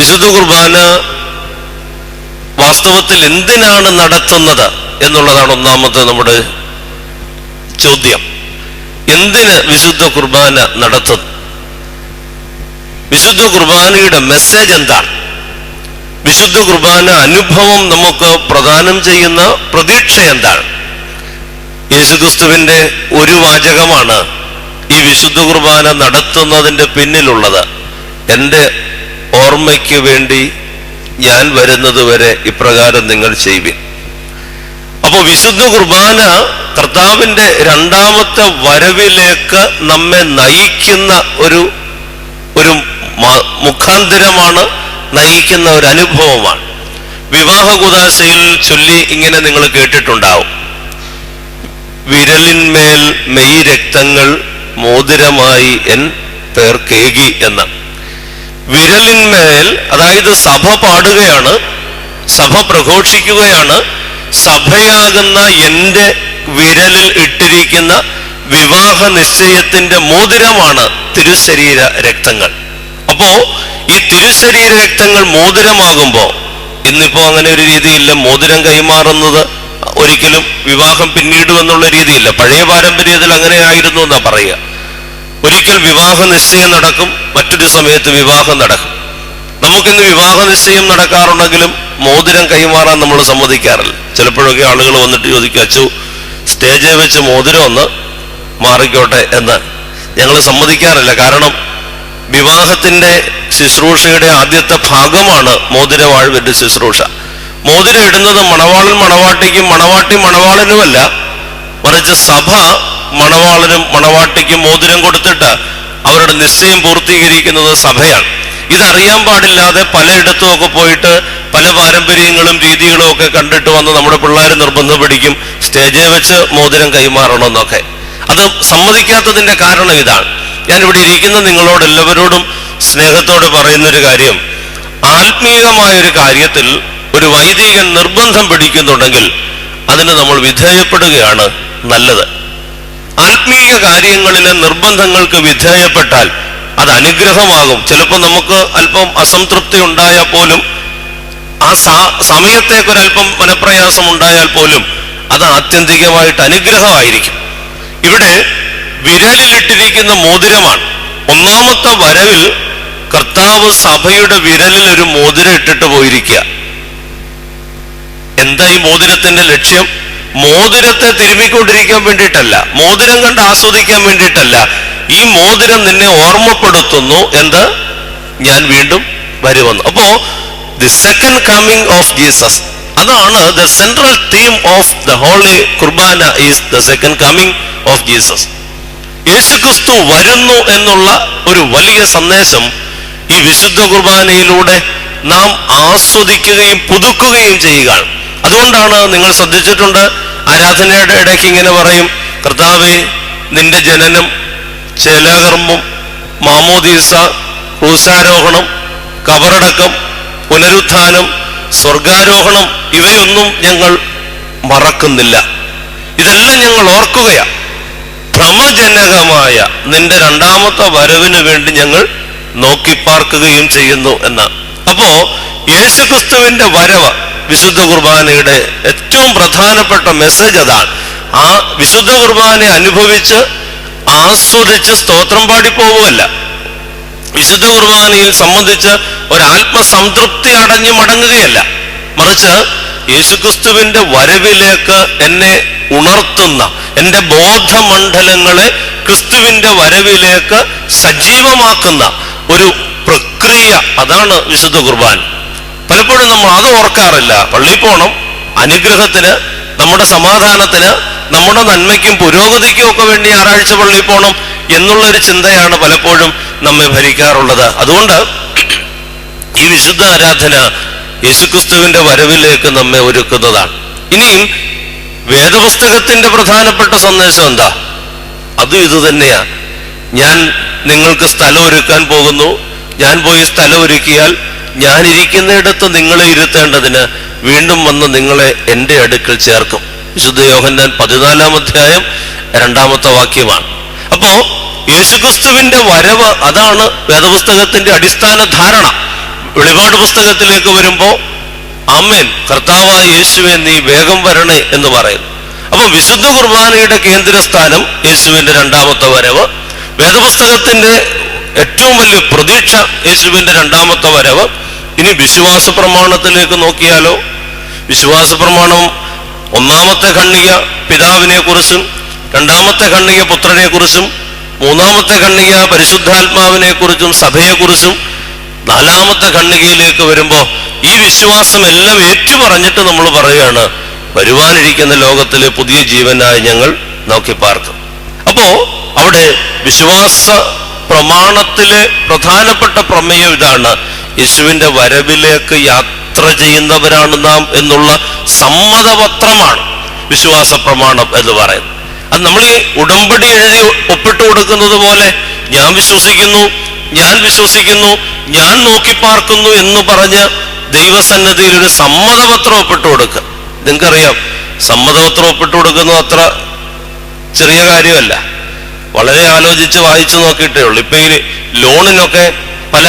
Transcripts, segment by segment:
വിശുദ്ധ കുർബാന വാസ്തവത്തിൽ എന്തിനാണ് നടത്തുന്നത് എന്നുള്ളതാണ് ഒന്നാമത്തെ നമ്മുടെ ചോദ്യം. എന്തിന് വിശുദ്ധ കുർബാന നടത്തുന്നു? വിശുദ്ധ കുർബാനയുടെ മെസ്സേജ് എന്താണ്? വിശുദ്ധ കുർബാന അനുഭവം നമുക്ക് പ്രദാനം ചെയ്യുന്ന പ്രതീക്ഷ എന്താണ്? യേശുക്രിസ്തുവിന്റെ ഒരു വാചകമാണ് ഈ വിശുദ്ധ കുർബാന നടത്തുന്നതിന്റെ പിന്നിലുള്ളത്. എൻ്റെ ഓർമ്മയ്ക്ക് വേണ്ടി ഞാൻ വരുന്നത് വരെ ഇപ്രകാരം നിങ്ങൾ ചെയ്യുവിൻ. അപ്പോൾ വിശുദ്ധ കുർബാന കർത്താവിന്റെ രണ്ടാമത്തെ വരവിലേക്ക് നമ്മെ നയിക്കുന്ന ഒരു മുഖാന്തരമാണ്, നയിക്കുന്ന ഒരു അനുഭവമാണ്. വിവാഹ കൂദാശയിൽ ചൊല്ലി ഇങ്ങനെ നിങ്ങൾ കേട്ടിട്ടുണ്ടാവും, വിരലിന്മേൽ മെയ് രക്തങ്ങൾ മോതിരമായി എൻ പേർക്കേകി എന്ന്. വിരലിന്മേൽ, അതായത് സഭ പാടുകയാണ്, സഭ പ്രഘോഷിക്കുകയാണ്, സഭയാകുന്ന എൻ്റെ വിരലിൽ ഇട്ടിരിക്കുന്ന വിവാഹ നിശ്ചയത്തിന്റെ മോതിരമാണ് തിരുശരീര രക്തങ്ങൾ. അപ്പോ ഈ തിരുശരീര രക്തങ്ങൾ മോതിരമാകുമ്പോ, ഇന്നിപ്പോ അങ്ങനെ ഒരു രീതിയില്ല, മോതിരം കൈമാറുന്നത് ഒരിക്കലും വിവാഹം പിന്നീടുമെന്നുള്ള രീതിയില്ല. പഴയ പാരമ്പര്യത്തിൽ അങ്ങനെ ആയിരുന്നു എന്നാ പറയുക. ഒരിക്കൽ വിവാഹ നിശ്ചയം നടക്കും, മറ്റൊരു സമയത്ത് വിവാഹം നടക്കും. നമുക്കിന്ന് വിവാഹ നിശ്ചയം നടക്കാറുണ്ടെങ്കിലും മോതിരം കൈമാറാൻ നമ്മൾ സമ്മതിക്കാറില്ല. ചിലപ്പോഴൊക്കെ ആളുകൾ വന്നിട്ട് ചോദിക്കും, അച്ചു സ്റ്റേജിൽ വെച്ച് മോതിരം ഒന്ന് മാറിക്കോട്ടെ എന്ന്. ഞങ്ങൾ സമ്മതിക്കാറില്ല. കാരണം വിവാഹത്തിന്റെ ശുശ്രൂഷയുടെ ആദ്യത്തെ ഭാഗമാണ് മോതിരവാഴ്വിന്റെ ശുശ്രൂഷ. മോതിരം ഇടുന്നത് മണവാളൻ മണവാട്ടിക്കും മണവാട്ടി മണവാളനുമല്ല, മറിച്ച് സഭ മണവാളനും മണവാട്ടിക്കും മോതിരം കൊടുത്തിട്ട് അവരുടെ നിശ്ചയം പൂർത്തീകരിക്കുന്നത് സഭയാണ്. ഇതറിയാൻ പാടില്ലാതെ പലയിടത്തും ഒക്കെ പോയിട്ട് പല പാരമ്പര്യങ്ങളും രീതികളും ഒക്കെ കണ്ടിട്ട് വന്ന് നമ്മുടെ പിള്ളേർ നിർബന്ധം പിടിക്കും സ്റ്റേജിൽ വെച്ച് മോതിരം കൈമാറണമെന്നൊക്കെ. അത് സമ്മതിക്കാത്തതിന്റെ കാരണം ഇതാണ്. ഞാനിവിടെ ഇരിക്കുന്ന നിങ്ങളോട് എല്ലാവരോടും സ്നേഹത്തോടെ പറയുന്നൊരു കാര്യം, ആത്മീയമായൊരു കാര്യത്തിൽ ഒരു വൈദികൻ നിർബന്ധം പിടിക്കുന്നുണ്ടെങ്കിൽ അതിന് നമ്മൾ വിധേയപ്പെടുകയാണ് നല്ലത്. ആത്മീയ കാര്യങ്ങളിലെ നിർബന്ധങ്ങൾക്ക് വിധേയപ്പെട്ടാൽ അത് അനുഗ്രഹമാകും. ചിലപ്പോൾ നമുക്ക് അല്പം അസംതൃപ്തി ഉണ്ടായാൽ പോലും, ആ സമയത്തേക്കൊരല്പം മനപ്രയാസം ഉണ്ടായാൽ പോലും അത് ആത്യന്തികമായിട്ട് അനുഗ്രഹമായിരിക്കും. ഇവിടെ വിരലിലിട്ടിരിക്കുന്ന മോതിരമാണ്. ഒന്നാമത്തെ വരവിൽ കർത്താവ് സഭയുടെ വിരലിൽ ഒരു മോതിരം ഇട്ടിട്ട് പോയിരിക്കുക. എന്താ ഈ മോതിരത്തിന്റെ ലക്ഷ്യം? മോതിരത്തെ തിരുമ്മിക്കൊണ്ടിരിക്കാൻ വേണ്ടിയിട്ടല്ല, മോതിരം കണ്ട് ആസ്വദിക്കാൻ വേണ്ടിയിട്ടല്ല. ഈ മോതിരം നിന്നെ ഓർമ്മപ്പെടുത്തുന്നു എന്ത്? ഞാൻ വീണ്ടും വരുമെന്ന്. അപ്പോ the second coming of Jesus, അതാണ് the central theme of the holy Qurbana, is the second coming of Jesus. യേശുക്രിസ്തു വരുന്നു എന്നുള്ള ഒരു വലിയ സന്ദേശം ഈ വിശുദ്ധ കുർബാനയിലൂടെ നാം ആസ്വദിക്കുകയും പുതുക്കുകയും ചെയ്യുകയാണ്. അതുകൊണ്ടാണ് നിങ്ങൾ ശ്രദ്ധിച്ചിട്ടുണ്ട്, ആരാധനയുടെ ഇടയ്ക്ക് ഇങ്ങനെ പറയും, കർത്താവേ നിന്റെ ജനനം, ചേലാകർമ്മം, മാമോദീസ, ക്രൂശാരോഹണം, കബറടക്കം, പുനരുത്ഥാനം, സ്വർഗാരോഹണം ഇവയൊന്നും ഞങ്ങൾ മറക്കുന്നില്ല. ഇതെല്ലാം ഞങ്ങൾ ഓർക്കുകയാണ്. ഭ്രമജനകമായ നിന്റെ രണ്ടാമത്തെ വരവിന് വേണ്ടി ഞങ്ങൾ നോക്കിപ്പാർക്കുകയും ചെയ്യുന്നു എന്ന്. അപ്പോ യേശുക്രിസ്തുവിന്റെ വരവ് വിശുദ്ധ കുർബാനയുടെ ഏറ്റവും പ്രധാനപ്പെട്ട മെസ്സേജ് അതാണ്. ആ വിശുദ്ധ കുർബാനയെ അനുഭവിച്ച് ആസ്വദിച്ച് സ്തോത്രം പാടിപ്പോവുകയല്ല, വിശുദ്ധ കുർബാനയിൽ സംബന്ധിച്ച് ഒരാത്മസംതൃപ്തി അടഞ്ഞു മടങ്ങുകയല്ല, മറിച്ച് യേശുക്രിസ്തുവിന്റെ വരവിലേക്ക് എന്നെ ഉണർത്തുന്ന, എൻ്റെ ബോധമണ്ഡലങ്ങളെ ക്രിസ്തുവിന്റെ വരവിലേക്ക് സജീവമാക്കുന്ന ഒരു പ്രക്രിയ, അതാണ് വിശുദ്ധ കുർബാന. പലപ്പോഴും നമ്മൾ അത് ഓർക്കാറില്ല. പള്ളിയിൽ പോകണം, അനുഗ്രഹത്തിന്, നമ്മുടെ സമാധാനത്തിന്, നമ്മുടെ നന്മയ്ക്കും പുരോഗതിക്കും ഒക്കെ വേണ്ടി ഞായറാഴ്ച പള്ളിയിൽ പോകണം എന്നുള്ളൊരു ചിന്തയാണ് പലപ്പോഴും നമ്മെ ഭരിക്കാറുള്ളത്. അതുകൊണ്ട് ഈ വിശുദ്ധ ആരാധന യേശുക്രിസ്തുവിന്റെ വരവിലേക്ക് നമ്മെ ഒരുക്കുന്നതാണ്. ഇനിയും വേദപുസ്തകത്തിന്റെ പ്രധാനപ്പെട്ട സന്ദേശം എന്താ? അതും ഇത് തന്നെയാ. ഞാൻ നിങ്ങൾക്ക് സ്ഥലം ഒരുക്കാൻ പോകുന്നു, ഞാൻ പോയി സ്ഥലം ഒരുക്കിയാൽ ഞാൻ ഇരിക്കുന്നിടത്ത് നിങ്ങളെ ഇരുത്തേണ്ടതിന് വീണ്ടും വന്ന് നിങ്ങളെ എൻ്റെ അടുക്കൽ ചേർക്കും. വിശുദ്ധ യോഹന്നാൻ 14-ാം അധ്യായം 2-ാമത്തെ വാക്യമാണ്. അപ്പോ യേശുക്രിസ്തുവിന്റെ വരവ്, അതാണ് വേദപുസ്തകത്തിന്റെ അടിസ്ഥാന ധാരണ. വെളിപാട് പുസ്തകത്തിലേക്ക് വരുമ്പോ ആമേൻ, കർത്താവായ യേശുവേ നീ വേഗം വരണേ എന്ന് പറയുന്നു. അപ്പൊ വിശുദ്ധ കുർബാനയുടെ കേന്ദ്രസ്ഥാനം യേശുവിന്റെ രണ്ടാമത്തെ വരവ്. വേദപുസ്തകത്തിന്റെ ഏറ്റവും വലിയ പ്രതീക്ഷ യേശുവിന്റെ രണ്ടാമത്തെ വരവ്. ഇനി വിശ്വാസ പ്രമാണത്തിലേക്ക് നോക്കിയാലോ, വിശ്വാസ പ്രമാണം ഒന്നാമത്തെ ഖണ്ഡിക പിതാവിനെ കുറിച്ചും, രണ്ടാമത്തെ ഖണ്ഡിക പുത്രനെ കുറിച്ചും, മൂന്നാമത്തെ ഖണ്ഡിക പരിശുദ്ധാത്മാവിനെ കുറിച്ചും സഭയെക്കുറിച്ചും, നാലാമത്തെ ഖണ്ഡികയിലേക്ക് വരുമ്പോ ഈ വിശ്വാസം എല്ലാം ഏറ്റുപറഞ്ഞിട്ട് നമ്മൾ പറയുകയാണ്, വരുവാനിരിക്കുന്ന ലോകത്തിലെ പുതിയ ജീവനായി ഞങ്ങൾ നോക്കി പാർക്കും. അപ്പോ അവിടെ വിശ്വാസ പ്രമാണത്തിലെ പ്രധാനപ്പെട്ട പ്രമേയം ഇതാണ്: യേശുവിന്റെ വരവിലേക്ക് യാത്ര ചെയ്യുന്നവരാണ് നാം എന്നുള്ള സമ്മതപത്രമാണ് വിശ്വാസ പ്രമാണം എന്ന് പറയുന്നത്. അത് നമ്മൾ ഈ ഉടമ്പടി എഴുതി ഒപ്പിട്ട് കൊടുക്കുന്നത് പോലെ ഞാൻ വിശ്വസിക്കുന്നു, ഞാൻ വിശ്വസിക്കുന്നു, ഞാൻ നോക്കിപ്പാർക്കുന്നു എന്ന് പറഞ്ഞ് ദൈവസന്നിധിയിൽ ഒരു സമ്മതപത്രം ഒപ്പിട്ട് കൊടുക്കുക. നിങ്ങൾക്കറിയാം, സമ്മതപത്രം ഒപ്പിട്ട് കൊടുക്കുന്നത് അത്ര ചെറിയ കാര്യമല്ല. വളരെ ആലോചിച്ച് വായിച്ചു നോക്കിയിട്ടേ ഉള്ളൂ. ഇപ്പൊ ഈ ലോണിനൊക്കെ പല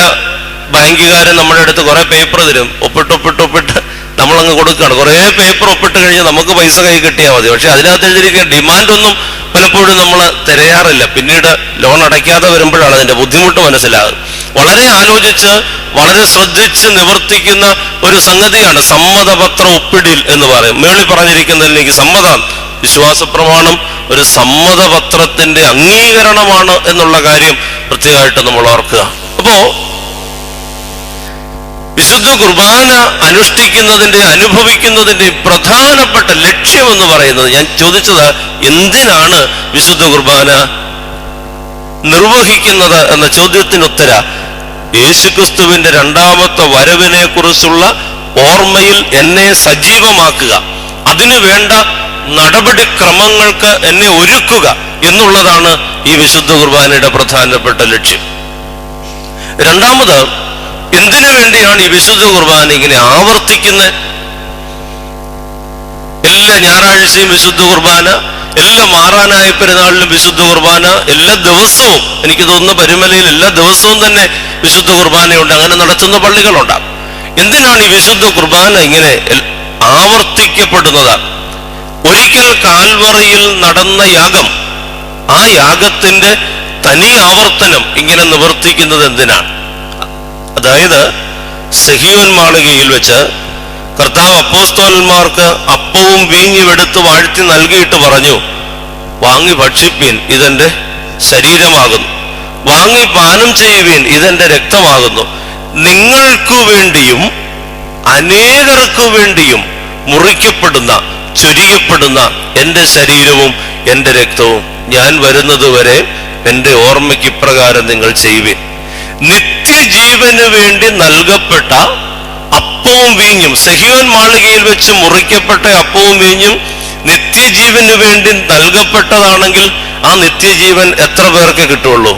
ബാങ്കുകാരും നമ്മുടെ അടുത്ത് കുറെ പേപ്പർ തരും, ഒപ്പിട്ട് നമ്മളങ്ങ് കൊടുക്കുകയാണ്. കുറെ പേപ്പർ ഒപ്പിട്ട് കഴിഞ്ഞ് നമുക്ക് പൈസ കൈ കിട്ടിയാൽ മതി. പക്ഷെ അതിനകത്ത് എഴുതിയിരിക്കുന്ന ഡിമാൻഡൊന്നും പലപ്പോഴും നമ്മൾ തിരയാറില്ല. പിന്നീട് ലോൺ അടയ്ക്കാതെ വരുമ്പോഴാണ് അതിന്റെ ബുദ്ധിമുട്ട് മനസ്സിലാകുന്നത്. വളരെ ആലോചിച്ച് വളരെ ശ്രദ്ധിച്ച് നിവർത്തിക്കുന്ന ഒരു സംഗതിയാണ് സമ്മതപത്രം ഒപ്പിടിൽ എന്ന് പറയും. മേളിൽ പറഞ്ഞിരിക്കുന്നതിലേക്ക് സമ്മതം, വിശ്വാസ പ്രമാണം ഒരു സമ്മതപത്രത്തിന്റെ അംഗീകരണമാണ് എന്നുള്ള കാര്യം പ്രത്യേകമായിട്ട് നമ്മൾ ഓർക്കുക. അപ്പോ വിശുദ്ധ കുർബാന അനുഷ്ഠിക്കുന്നതിന്റെ അനുഭവിക്കുന്നതിന്റെ പ്രധാനപ്പെട്ട ലക്ഷ്യം എന്ന് പറയുന്നത്, ഞാൻ ചോദിച്ചത് എന്തിനാണ് വിശുദ്ധ കുർബാന നിർവഹിക്കുന്നത് എന്ന ചോദ്യത്തിന് ഉത്തര യേശുക്രിസ്തുവിന്റെ രണ്ടാമത്തെ വരവിനെ കുറിച്ചുള്ള ഓർമ്മയിൽ എന്നെ സജീവമാക്കുക, അതിനു വേണ്ട നടപടിക്രമങ്ങൾക്ക് എന്നെ ഒരുക്കുക എന്നുള്ളതാണ് ഈ വിശുദ്ധ കുർബാനയുടെ പ്രധാനപ്പെട്ട ലക്ഷ്യം. രണ്ടാമത്, എന്തിനു വേണ്ടിയാണ് ഈ വിശുദ്ധ കുർബാന ഇങ്ങനെ ആവർത്തിക്കുന്നത്? എല്ലാ ഞായറാഴ്ചയും വിശുദ്ധ കുർബാന, എല്ലാ മാറാനായ പെരുന്നാളിലും വിശുദ്ധ കുർബാന, എല്ലാ ദിവസവും, എനിക്ക് തോന്നുന്നു പരുമലയിൽ എല്ലാ ദിവസവും തന്നെ വിശുദ്ധ കുർബാനയുണ്ട്. അങ്ങനെ നടത്തുന്ന പള്ളികളുണ്ടാകും. എന്തിനാണ് ഈ വിശുദ്ധ കുർബാന ഇങ്ങനെ ആവർത്തിക്കപ്പെടുന്നത്? ഒരിക്കൽ കാൽവറിയിൽ നടന്ന യാഗം, ആ യാഗത്തിന്റെ തനി ആവർത്തനം ഇങ്ങനെ നിവർത്തിക്കുന്നത് എന്തിനാണ്? അതായത് സെഹിയോൻ മാളികയിൽ വെച്ച് കർത്താവ് അപ്പോസ്തലന്മാർക്ക് അപ്പവും വീഞ്ഞും എടുത്ത് വാഴ്ത്തി നൽകിയിട്ട് പറഞ്ഞു, വാങ്ങി ഭക്ഷിപ്പീൻ, ഇതെന്റെ ശരീരമാകുന്നു. വാങ്ങി പാനം ചെയ്യുവീൻ, ഇതെന്റെ രക്തമാകുന്നു. നിങ്ങൾക്കു വേണ്ടിയും അനേകർക്കു വേണ്ടിയും മുറിക്കപ്പെടുന്ന, ചൊരിയപ്പെടുന്ന എന്റെ ശരീരവും എന്റെ രക്തവും ഞാൻ വരുന്നതുവരെ എന്റെ ഓർമ്മയ്ക്ക് ഇപ്രകാരം നിങ്ങൾ ചെയ്യുവീൻ. നിത്യജീവന് വേണ്ടി നൽകപ്പെട്ട അപ്പവും വീഞ്ഞും, സെഹിയോൻ മാളികയിൽ വെച്ച് മുറിക്കപ്പെട്ട അപ്പവും വീഞ്ഞും നിത്യജീവന് വേണ്ടി നൽകപ്പെട്ടതാണെങ്കിൽ ആ നിത്യജീവൻ എത്ര പേർക്ക് കിട്ടുള്ളൂ?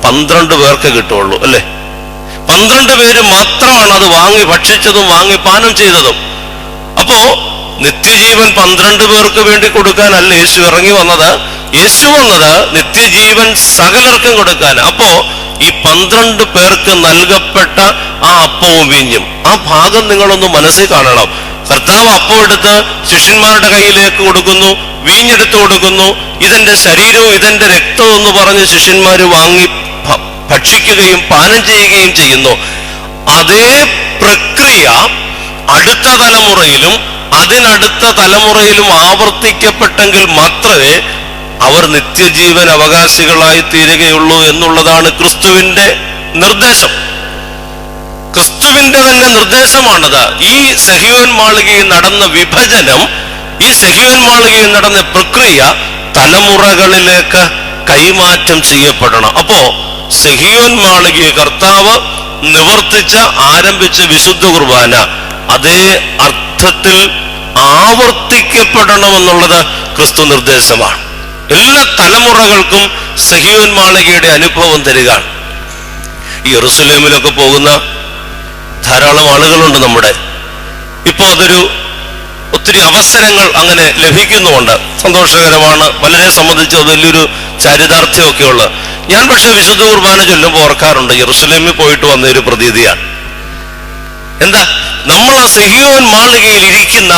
12 പേർക്ക് കിട്ടുള്ളൂ, അല്ലെ? 12 പേര് മാത്രമാണ് അത് വാങ്ങി ഭക്ഷിച്ചതും വാങ്ങി പാനം ചെയ്തതും. അപ്പോ നിത്യജീവൻ 12 പേർക്ക് വേണ്ടി കൊടുക്കാനല്ല യേശു ഇറങ്ങി വന്നത്. യേശു വന്നത് നിത്യജീവൻ സകലർക്കും കൊടുക്കാൻ. അപ്പോ ഈ 12 പേർക്ക് നൽകപ്പെട്ട ആ അപ്പവും വീഞ്ഞും, ആ ഭാഗം നിങ്ങളൊന്ന് മനസ്സിൽ കാണണം. കർത്താവ് അപ്പം എടുത്ത് ശിഷ്യന്മാരുടെ കയ്യിലേക്ക് കൊടുക്കുന്നു, വീഞ്ഞെടുത്ത് കൊടുക്കുന്നു, ഇതെന്റെ ശരീരവും ഇതെന്റെ രക്തവും എന്ന് പറഞ്ഞ് ശിഷ്യന്മാര് വാങ്ങി ഭക്ഷിക്കുകയും പാനം ചെയ്യുകയും ചെയ്യുന്നു. അതേ പ്രക്രിയ അടുത്ത തലമുറയിലും അതിനടുത്ത തലമുറയിലും ആവർത്തിക്കപ്പെട്ടെങ്കിൽ മാത്രമേ അവർ നിത്യജീവൻ അവകാശികളായി തീരുകയുള്ളൂ എന്നുള്ളതാണ് ക്രിസ്തുവിന്റെ നിർദ്ദേശം. ക്രിസ്തുവിന്റെ തന്നെ നിർദ്ദേശമാണത്. ഈ സെഹിയോൻ മാളികയിൽ നടന്ന വിഭജനം, ഈ സെഹിയോൻ മാളികയിൽ നടന്ന പ്രക്രിയ തലമുറകളിലേക്ക് കൈമാറ്റം ചെയ്യപ്പെടണം. അപ്പോ സെഹിയോൻ മാളികയെ കർത്താവ് നിവർത്തിച്ച ആരംഭിച്ച വിശുദ്ധ കുർബാന അതേ അർത്ഥത്തിൽ ആവർത്തിക്കപ്പെടണമെന്നുള്ളത് ക്രിസ്തു നിർദ്ദേശമാണ്. എല്ലാ തലമുറകൾക്കും സെഹിയോൻ മാളികയുടെ അനുഭവം തരികയാണ്. ഈ യെരൂശലേമിലൊക്കെ പോകുന്ന ധാരാളം ആളുകളുണ്ട് നമ്മുടെ. ഇപ്പോ അതൊരു ഒത്തിരി അവസരങ്ങൾ അങ്ങനെ ലഭിക്കുന്നുമുണ്ട്, സന്തോഷകരമാണ്. പലരെ സംബന്ധിച്ച് അത് വലിയൊരു ചാരിതാർത്ഥ്യമൊക്കെ ഉള്ളത്. ഞാൻ പക്ഷെ വിശുദ്ധ കുർബാന ചൊല്ലുമ്പോൾ ഓർക്കാറുണ്ട്, യെരൂശലേമിൽ പോയിട്ട് വന്ന ഒരു പ്രതീതിയാണ്. എന്താ? നമ്മൾ ആ സെഹിയോൻ മാളികയിൽ ഇരിക്കുന്ന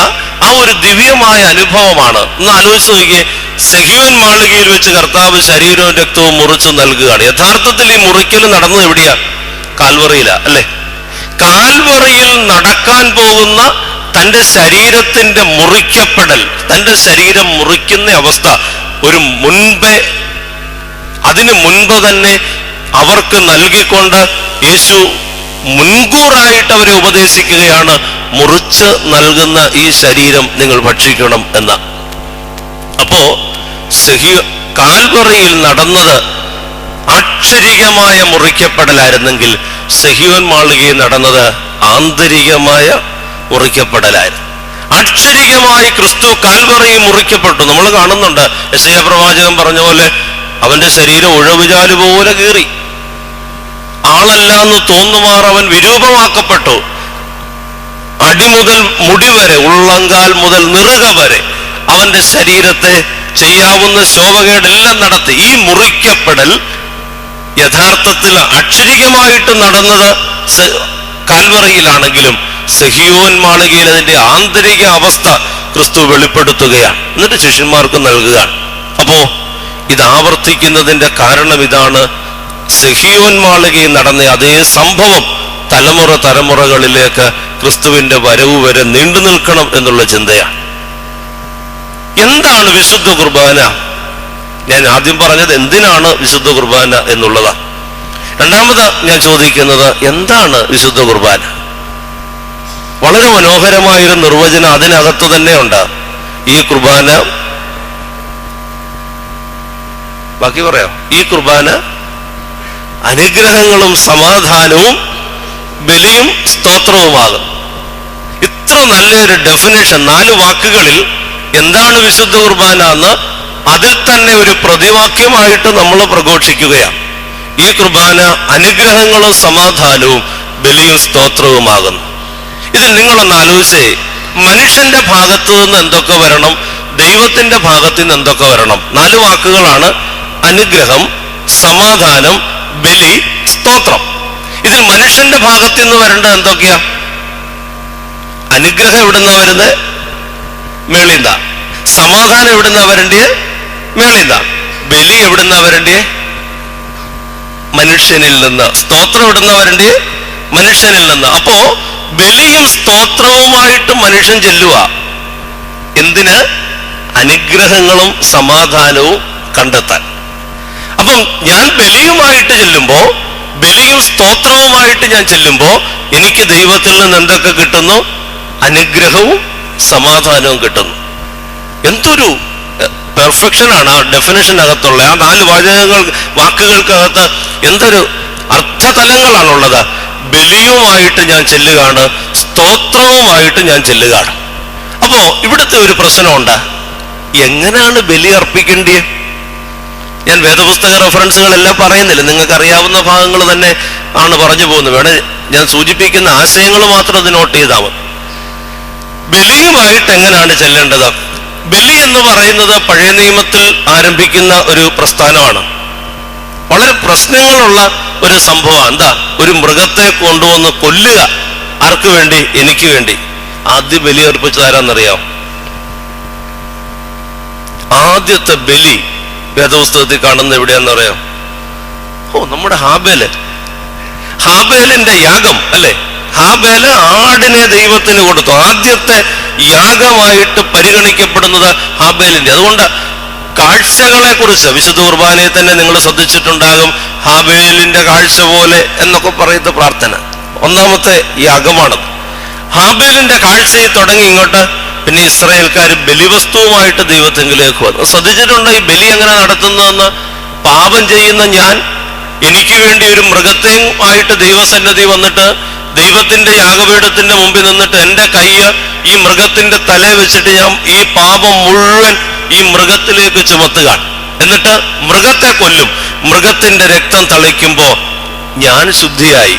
ആ ഒരു ദിവ്യമായ അനുഭവമാണ്. ഒന്ന് ആലോചിച്ച് നോക്കിയേ. സെഹിയോൻ മാളികയിൽ വെച്ച് കർത്താവ് ശരീരവും രക്തവും മുറിച്ച് നൽകുകയാണ്. യഥാർത്ഥത്തിൽ ഈ മുറിക്കൽ നടന്നത് എവിടെയാ? കാൽവറിയിലാ, അല്ലേ? കാൽവറിയിൽ നടക്കാൻ പോകുന്ന തൻ്റെ ശരീരത്തിന്റെ മുറിക്കപ്പെടൽ, തൻ്റെ ശരീരം മുറിക്കുന്ന അവസ്ഥ ഒരു അതിനു മുൻപ് തന്നെ അവർക്ക് നൽകിക്കൊണ്ട് യേശു മുൻകൂറായിട്ട് അവരെ ഉപദേശിക്കുകയാണ്, മുറിച്ച് നൽകുന്ന ഈ ശരീരം നിങ്ങൾ ഭക്ഷിക്കണം എന്ന്. അപ്പോ കാൽവറിയിൽ നടന്നത് ആക്ഷരികമായ മുറിക്കപ്പെടലായിരുന്നെങ്കിൽ സെഹിയോൻ മാളികയിൽ നടന്നത് ആന്തരികമായ മുറിക്കപ്പെടലായിരുന്നു. ആക്ഷരികമായി ക്രിസ്തു കാൽവറിയിൽ മുറിക്കപ്പെട്ടു. നമ്മൾ കാണുന്നുണ്ട്, യെശയ്യാ പ്രവാചകൻ പറഞ്ഞ പോലെ അവന്റെ ശരീരം ഉഴവുചാല് പോലെ കീറി, ആളല്ല എന്ന് തോന്നുമാർ അവൻ വിരൂപമാക്കപ്പെട്ടു. അടിമുതൽ മുടി വരെ, ഉള്ളങ്കാൽ മുതൽ നിറുക വരെ അവന്റെ ശരീരത്തെ ചെയ്യാവുന്ന ശോഭകേടെല്ലാം നടത്തി. ഈ മുറിക്കപ്പെടൽ യഥാർത്ഥത്തിൽ അക്ഷരികമായിട്ട് നടന്നത് കാൽവറിയിലാണെങ്കിലും സെഹിയോൻ മാളികയിൽ അതിന്റെ ആന്തരിക അവസ്ഥ ക്രിസ്തു വെളിപ്പെടുത്തുകയാണ്, എന്നിട്ട് ശിഷ്യന്മാർക്ക് നൽകുകയാണ്. അപ്പോ ഇത് ആവർത്തിക്കുന്നതിന്റെ കാരണം ഇതാണ്, സെഹിയോൻ മാളികയിൽ നടന്ന അതേ സംഭവം തലമുറകളിലേക്ക് ക്രിസ്തുവിന്റെ വരവ് വരെ നീണ്ടു നിൽക്കണം എന്നുള്ള ചിന്തയാണ്. എന്താണ് വിശുദ്ധ കുർബാന? ഞാൻ ആദ്യം പറഞ്ഞത് എന്തിനാണ് വിശുദ്ധ കുർബാന എന്നുള്ളതാണ്. രണ്ടാമത് ഞാൻ ചോദിക്കുന്നത് എന്താണ് വിശുദ്ധ കുർബാന? വളരെ മനോഹരമായൊരു നിർവചനം അതിനകത്ത് തന്നെ ഉണ്ട്. ഈ കുർബാന, ബാക്കി പറയാം, ഈ കുർബാന അനുഗ്രഹങ്ങളും സമാധാനവും ബലിയും സ്തോത്രവുമാകും. ഇത്ര നല്ലൊരു ഡെഫിനേഷൻ 4 വാക്കുകളിൽ എന്താണ് വിശുദ്ധ കുർബാന എന്ന് അതിൽ തന്നെ ഒരു പ്രതിവാക്യമായിട്ട് നമ്മൾ പ്രഘോഷിക്കുകയാണ്. ഈ കുർബാന അനുഗ്രഹങ്ങളും സമാധാനവും ബലിയും സ്തോത്രവുമാകുന്നു. ഇതിൽ നിങ്ങളൊന്ന് ആലോചിച്ചേ, മനുഷ്യന്റെ ഭാഗത്തു നിന്ന് എന്തൊക്കെ വരണം, ദൈവത്തിന്റെ ഭാഗത്തു നിന്ന് എന്തൊക്കെ വരണം? 4 വാക്കുകളാണ്: അനുഗ്രഹം, സമാധാനം, ബലി, സ്തോത്രം. ഇതിൽ മനുഷ്യന്റെ ഭാഗത്തു നിന്ന് വരേണ്ടത് എന്തൊക്കെയാ? അനുഗ്രഹം എവിടുന്നാ വരുന്നത്? മേളിന്താ. സമാധാനം എവിടുന്നാ വരണ്ടേ? മേളിന്താ. ബലി എവിടുന്നാ വരണ്ടേ? മനുഷ്യനിൽ നിന്ന്. സ്തോത്രം എവിടുന്നാ വരണ്ടേ? മനുഷ്യനിൽ നിന്ന്. അപ്പോ ബലിയും സ്തോത്രവുമായിട്ട് മനുഷ്യൻ ചെല്ലുക. എന്തിന്? അനുഗ്രഹങ്ങളും സമാധാനവും കണ്ടെത്താൻ. അപ്പം ഞാൻ ബലിയുമായിട്ട് ചെല്ലുമ്പോ, ബലിയും സ്തോത്രവുമായിട്ട് ഞാൻ ചെല്ലുമ്പോ എനിക്ക് ദൈവത്തിൽ നിന്ന് എന്തൊക്കെ കിട്ടുന്നു? അനുഗ്രഹവും സമാധാനവും കിട്ടുന്നു. എന്തൊരു പെർഫെക്ഷനാണ് ആ ഡെഫിനേഷനകത്തുള്ള ആ 4 വാക്കുകൾക്കകത്ത് എന്തൊരു അർത്ഥതലങ്ങളാണുള്ളത്. ബലിയുമായിട്ട് ഞാൻ ചെല്ലുകയാണ്, സ്തോത്രവുമായിട്ട് ഞാൻ ചെല്ലുകയാണ്. അപ്പോ ഇവിടുത്തെ ഒരു പ്രശ്നമുണ്ട്, എങ്ങനെയാണ് ബലി അർപ്പിക്കേണ്ടത്? ഞാൻ വേദപുസ്തക റെഫറൻസുകളെല്ലാം പറയുന്നില്ല, നിങ്ങൾക്ക് അറിയാവുന്ന ഭാഗങ്ങൾ തന്നെ ആണ് പറഞ്ഞു പോകുന്നത്. വേണേ ഞാൻ സൂചിപ്പിക്കുന്ന ആശയങ്ങൾ മാത്രം അത് നോട്ട് ചെയ്താൽ മതി. ബലിയുമായിട്ട് എങ്ങനെയാണ് ചെല്ലേണ്ടത്? ബലി എന്ന് പറയുന്നത് പഴയ നിയമത്തിൽ ആരംഭിക്കുന്ന ഒരു പ്രസ്ഥാനമാണ്. വളരെ പ്രശ്നങ്ങളുള്ള ഒരു സംഭവം. എന്താ? ഒരു മൃഗത്തെ കൊണ്ടുവന്ന് കൊല്ലുക. ആർക്ക് വേണ്ടി? എനിക്ക് വേണ്ടി. ആദ്യ ബലി അർപ്പിച്ചത് ആരാന്നറിയാം? ആദ്യത്തെ ബലി വേദപുസ്തകത്തിൽ കാണുന്ന എവിടെയാണെന്നറിയാം? നമ്മുടെ ഹാബേലിന്റെ യാഗം അല്ലെ? ഹാബേല് ആടിനെ ദൈവത്തിന് കൊടുത്തു. ആദ്യത്തെ യാഗമായിട്ട് പരിഗണിക്കപ്പെടുന്നത് ഹാബേലിന്റെ. അതുകൊണ്ട് കാഴ്ചകളെ കുറിച്ച് വിശുദ്ധ കുർബാനയെ തന്നെ നിങ്ങൾ ശ്രദ്ധിച്ചിട്ടുണ്ടാകും. ഹാബേലിന്റെ കാഴ്ച പോലെ എന്നൊക്കെ പറയുന്ന പ്രാർത്ഥന ഒന്നാമത്തെ യാഗമാണ്. ഹാബേലിന്റെ കാഴ്ചയിൽ തുടങ്ങി ഇങ്ങോട്ട് പിന്നെ ഇസ്രായേൽക്കാർ ബലിവസ്തുവുമായിട്ട് ദൈവത്തെങ്കിലേക്ക് വന്നു. ശ്രദ്ധിച്ചിട്ടുണ്ടോ ഈ ബലി എങ്ങനെ നടത്തുന്നതെന്ന്? പാപം ചെയ്യുന്ന ഞാൻ എനിക്ക് വേണ്ടി ഒരു മൃഗത്തെയുമായിട്ട് ദൈവസന്നിധി വന്നിട്ട് ദൈവത്തിന്റെ യാഗപീഠത്തിന്റെ മുമ്പിൽ നിന്നിട്ട് എൻ്റെ കൈ ഈ മൃഗത്തിന്റെ തല വെച്ചിട്ട് ഞാൻ ഈ പാപം മുഴുവൻ ഈ മൃഗത്തിലേക്ക് ചുമത്തുക. എന്നിട്ട് മൃഗത്തെ കൊല്ലും. മൃഗത്തിന്റെ രക്തം തളിക്കുമ്പോ ഞാൻ ശുദ്ധിയായി.